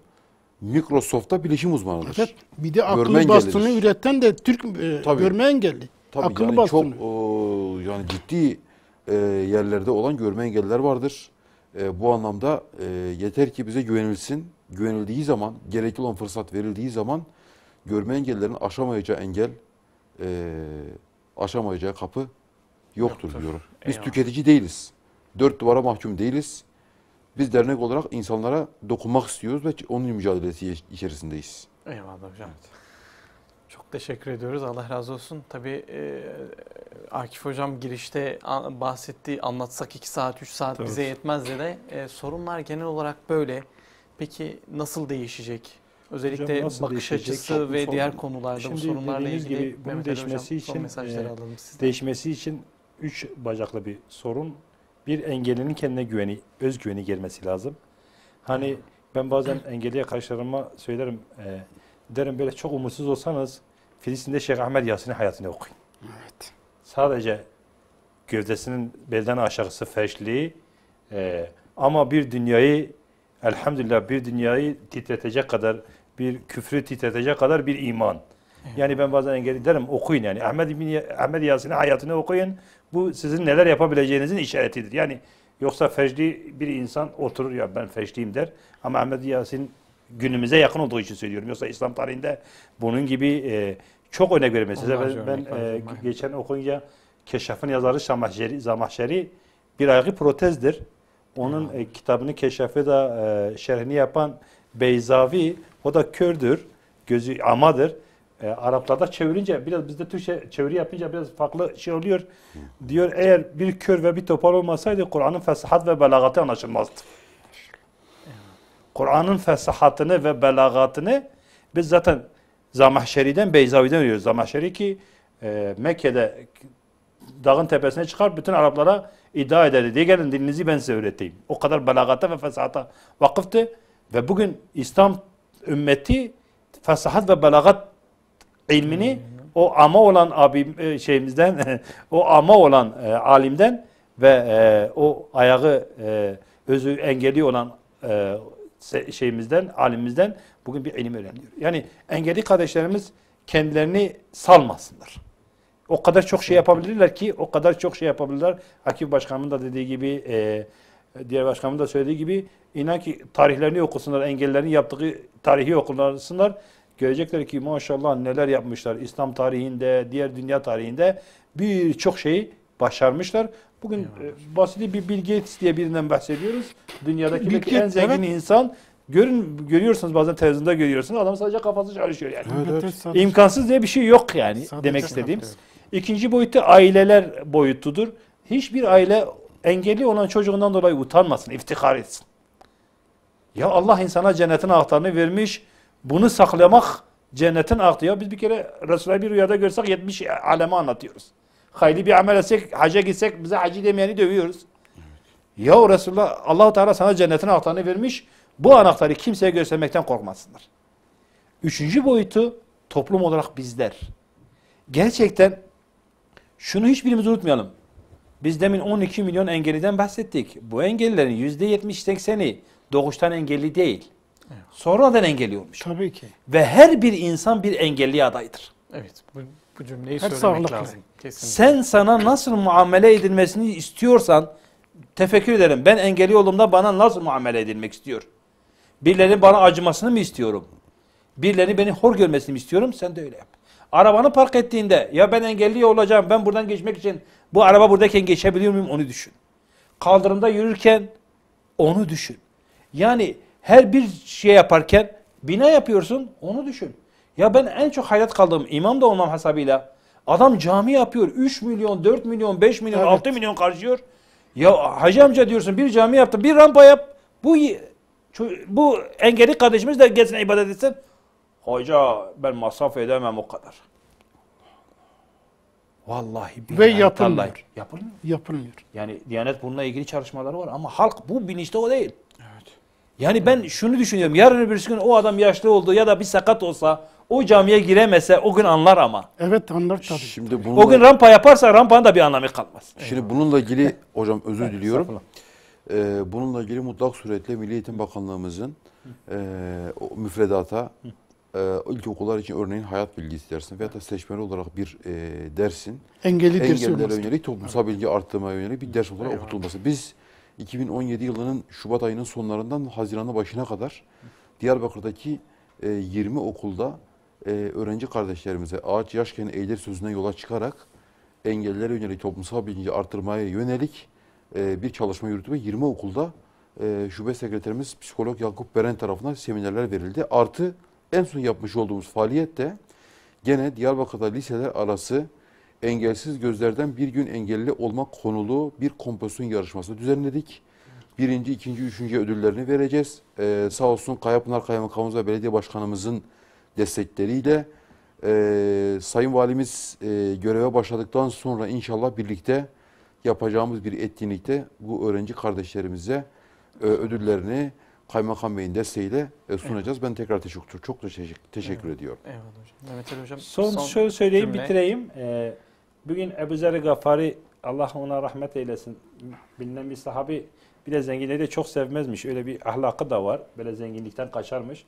S3: Microsoft'ta bilişim uzmanıdır.
S4: Evet. Bir de
S3: Görme
S4: akıllı bastonu
S3: engellidir.
S4: üreten de Türk
S3: Tabii.
S4: görme engelli.
S3: Tabii
S4: Akıllı
S3: yani
S4: bastonu.
S3: çok yani ciddi yerlerde olan görme engelliler vardır. Bu anlamda yeter ki bize güvenilsin. Güvenildiği zaman, gerekli olan fırsat verildiği zaman görme engellilerin aşamayacağı engel aşamayacağı kapı yoktur diyorum. Biz
S1: Eyvallah.
S3: tüketici değiliz. Dört duvara mahkum değiliz. Biz dernek olarak insanlara dokunmak istiyoruz ve onun mücadelesi içerisindeyiz.
S1: Eyvallah hocam. Çok teşekkür ediyoruz. Allah razı olsun. Tabii Akif hocam girişte bahsettiği, anlatsak 2 saat 3 saat
S2: Tabii.
S1: bize yetmez de sorunlar genel olarak böyle. Peki nasıl değişecek? Özellikle
S2: Hocam nasıl
S1: bakış
S2: değişecek?
S1: açısı ve
S2: Son-
S1: diğer konularda bu
S2: Şimdi
S1: sorunlarla
S2: dediğiniz
S1: ilgili
S2: gibi bunun
S1: Mehmet Ali
S2: değişmesi
S1: hocam son
S2: için,
S1: mesajları alalım sizden.
S2: Değişmesi için 3 bacaklı bir sorun. Bir, engellinin kendine güveni, özgüveni gelmesi lazım. Hani ben bazen engelli arkadaşlarıma söylerim, derim böyle çok umutsuz olsanız Filistin'de Şeyh Ahmed Yasin'in hayatını okuyun.
S4: Evet.
S2: Sadece gövdesinin belden aşağısı felçli, ama bir dünyayı, elhamdülillah bir dünyayı titretecek kadar, bir küfrü titretecek kadar bir iman. Yani ben bazen engelli derim okuyun yani. Ahmed Yasin'in hayatını okuyun. Bu sizin neler yapabileceğinizin işaretidir. Yani yoksa fecri bir insan oturur ya ben fecriyim der. Ama Ahmed Yasin günümüze yakın olduğu için söylüyorum. Yoksa İslam tarihinde bunun gibi çok örnek vermez. Size
S1: Onlarca
S2: ben
S1: örnek var hocam.
S2: geçen okuyunca Keşaf'ın yazarı Zamahşeri bir ayağı protezdir. Onun kitabını Keşaf'ı da şerhini yapan Beyzavi, o da kördür, gözü amadır. Araplarda çevirince biraz bizde Türkçe çeviri yapınca biraz farklı şey oluyor. Diyor eğer bir kör ve bir topal olmasaydı Kur'an'ın fesahat ve belagatı anlaşılmazdı. Kur'an'ın fesahatını ve belagatını biz zaten Zamahşeri'den, Beyzavi'den öğreniyoruz. Zamahşeri ki Mekke'de dağın tepesine çıkar bütün Araplara iddia ederdi. Diye gelin dilinizi ben size öğreteyim. O kadar belagata ve fesahata vakıftı ve bugün İslam ümmeti fesahat ve belagat ilmini o ama olan şeyimizden, o ama olan alimden ve o ayağı özü engelli olan şeyimizden, alimimizden bugün bir ilim öğreniyor. Yani engelli kardeşlerimiz kendilerini salmasınlar. O kadar çok şey yapabilirler ki, o kadar çok şey yapabilirler. Akif Başkanımın da dediği gibi, diğer başkanımın da söylediği gibi, inan ki tarihlerini okusunlar, engellilerin yaptığı tarihi okusunlar. Görecekler ki maşallah neler yapmışlar. İslam tarihinde, diğer dünya tarihinde birçok şeyi başarmışlar. Bugün basit bir Bill Gates diye birinden bahsediyoruz. Dünyadaki
S4: Bill
S2: belki en
S4: Gates,
S2: zengin
S4: evet.
S2: insan. Görüyorsunuz bazen televizyonda görüyorsunuz. Adam sadece kafası çalışıyor yani.
S4: Evet, sadece-
S2: İmkansız diye bir şey yok yani
S4: sadece
S2: demek istediğim.
S4: kafası.
S2: İkinci boyutu aileler boyutudur. Hiçbir aile engelli olan çocuğundan dolayı utanmasın, iftihar etsin. Ya Allah insana cennetin anahtarını vermiş. Bunu saklamak cennetin anahtarı. Ya biz bir kere Resulullah'ı bir rüyada görsek 70 aleme anlatıyoruz. Hayırlı bir amel etsek, hacca gitsek bize hacı demeyeni dövüyoruz. Ya Resulullah, Allah-u Teala sana cennetin anahtarını vermiş. Bu anahtarı kimseye göstermekten korkmasınlar. Üçüncü boyutu toplum olarak bizler. Gerçekten şunu hiçbirimiz unutmayalım. Biz demin 12 milyon engelliden bahsettik. Bu engellilerin %70-80'i doğuştan engelli değil. Sonradan engelli olmuş.
S4: Tabii ki.
S2: Ve her bir insan bir engelli adaydır.
S1: Evet, bu cümleyi
S4: Hep
S1: söylemek
S4: sağlıklı.
S1: lazım. Kesinlikle.
S2: Sen sana nasıl muamele edilmesini istiyorsan, tefekkür ederim. Ben engelli olduğumda bana nasıl muamele edilmek istiyor? Birileri bana acımasını mı istiyorum? Birileri beni hor görmesini mi istiyorum? Sen de öyle yap. Arabanı park ettiğinde ya ben engelli olacağım, ben buradan geçmek için bu araba buradayken geçebiliyor muyum onu düşün. Kaldırımda yürürken onu düşün. Yani her bir şey yaparken bina yapıyorsun onu düşün. Ya ben en çok hayret kaldığım imam da olmam hesabıyla adam cami yapıyor 3 milyon, 4 milyon, 5 milyon,
S4: Evet.
S2: 6 milyon harcıyor. Ya hacı amca diyorsun bir cami yaptı bir rampa yap. Bu engelli kardeşimiz de gelsin ibadet etsin. Hoca ben masraf edemem o kadar. Vallahi billahi
S4: Ve yapılmıyor.
S2: tallahi. Yapılmıyor.
S4: Yapılmıyor.
S2: Yani Diyanet bununla ilgili çalışmaları var ama halk bu bilinçte o değil. Yani ben şunu düşünüyorum. Yarın öbür gün o adam yaşlı oldu ya da bir sakat olsa o camiye giremese o gün anlar ama.
S4: Evet, anlar tabii.
S3: Şimdi
S2: O gün rampa yaparsa rampanın da bir anlamı kalmaz.
S3: Şimdi bununla ilgili hocam özür diliyorum.
S2: Estağfurullah.
S3: Bununla ilgili mutlak suretle Milli Eğitim Bakanlığımızın o müfredata ilkokullar için örneğin hayat bilgisi dersine veya da seçmeli olarak bir dersin
S4: Engelli dersi
S3: engellilere
S4: olması.
S3: yönelik toplumsal bilgi arttırmaya yönelik bir ders olarak okutulması. Biz 2017 yılının Şubat ayının sonlarından Haziran'ın başına kadar Diyarbakır'daki 20 okulda öğrenci kardeşlerimize ağaç yaşken eğilir sözünden yola çıkarak engellilere yönelik toplumsal bilinci artırmaya yönelik bir çalışma yürüttü ve 20 okulda şube sekreterimiz psikolog Yakup Beren tarafından seminerler verildi. Artı en son yapmış olduğumuz faaliyette gene Diyarbakır'da liseler arası engelsiz gözlerden bir gün engelli olmak konulu bir kompozisyon yarışması düzenledik. Birinci, ikinci, üçüncü ödüllerini vereceğiz. Sağ olsun Kayapınar Kaymakamımız ve Belediye Başkanımızın destekleriyle Sayın Valimiz göreve başladıktan sonra inşallah birlikte yapacağımız bir etkinlikte bu öğrenci kardeşlerimize ödüllerini Kaymakam Bey'in desteğiyle sunacağız. Ben tekrar çok teşekkür ediyorum.
S1: Eyvallah hocam. Mehmet Ali hocam.
S2: Son şöyle söyleyeyim,
S1: cümle.
S2: bitireyim. Bugün Ebu Zer Gafari, Allah ona rahmet eylesin, bilinen bir sahabi, bir de zenginleri de çok sevmezmiş. Öyle bir ahlakı da var. Böyle zenginlikten kaçarmış.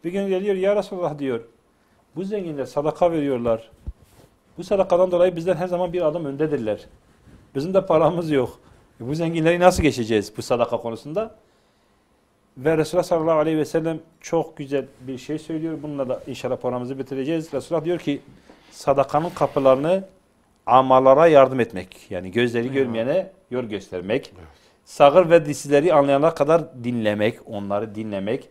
S2: Bir gün geliyor, ya Resulullah diyor, bu zenginler sadaka veriyorlar. Bu sadakadan dolayı bizden her zaman bir adım öndedirler. Bizim de paramız yok. Bu zenginleri nasıl geçeceğiz bu sadaka konusunda? Ve Resulullah sallallahu aleyhi ve sellem çok güzel bir şey söylüyor. Bununla da inşallah paramızı bitireceğiz. Resulullah diyor ki sadakanın kapılarını amalara yardım etmek. Yani gözleri görmeyene yol göstermek.
S3: Evet.
S2: Sağır ve dişleri anlayana kadar dinlemek, onları dinlemek.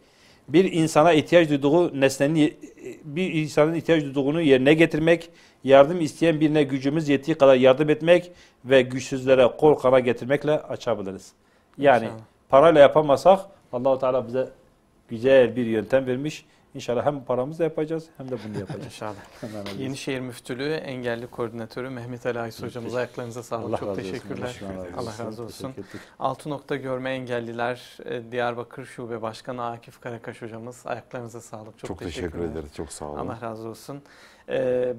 S2: Bir insana ihtiyaç duyduğu nesnenin, bir insanın ihtiyaç duyduğunu yerine getirmek, yardım isteyen birine gücümüz yettiği kadar yardım etmek ve güçsüzlere kol kana getirmekle açabiliriz. Yani
S1: İnşallah.
S2: parayla yapamasak Allah-u Teala bize güzel bir yöntem vermiş. İnşallah hem paramızla yapacağız hem de bunu yapacağız.
S1: İnşallah.
S2: Hemen alıyoruz.
S1: Yenişehir Müftülüğü Engelli Koordinatörü Mehmet Ali Ays hocamız, ayaklarınıza sağlık.
S2: Allah
S1: Çok
S2: razı olsun.
S1: teşekkürler. Allah razı olsun.
S2: Teşekkür ettik.
S1: Altı Nokta Görme Engelliler Diyarbakır Şube Başkanı Akif Karakaş hocamız, ayaklarınıza sağlık.
S3: Çok teşekkür
S1: teşekkürler.
S3: ederiz. Çok sağ olun.
S1: Allah razı olsun.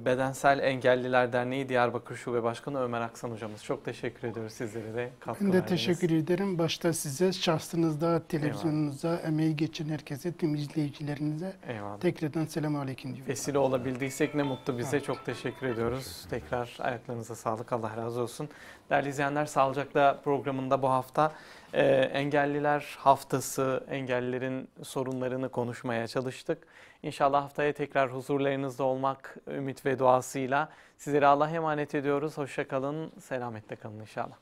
S1: Bedensel Engelliler Derneği Diyarbakır Şube Başkanı Ömer Aksan hocamız. Çok teşekkür ediyoruz sizlere de katkı
S4: Ben de
S1: verdiniz.
S4: teşekkür ederim. Başta size, şahsınızda, televizyonunuza, emeği geçen herkese, tüm izleyicilerinize
S1: Eyvallah.
S4: tekrardan selamun aleyküm diyorum.
S1: Vesile olabildiysek ne mutlu bize. Çok teşekkür ediyoruz. Tekrar ayaklarınıza sağlık. Allah razı olsun. Değerli izleyenler, Sağlıcakla programında bu hafta Engelliler Haftası, engellilerin sorunlarını konuşmaya çalıştık. İnşallah haftaya tekrar huzurlarınızda olmak ümit ve duasıyla sizlere Allah'a emanet ediyoruz. Hoşça kalın, selametle kalın inşallah.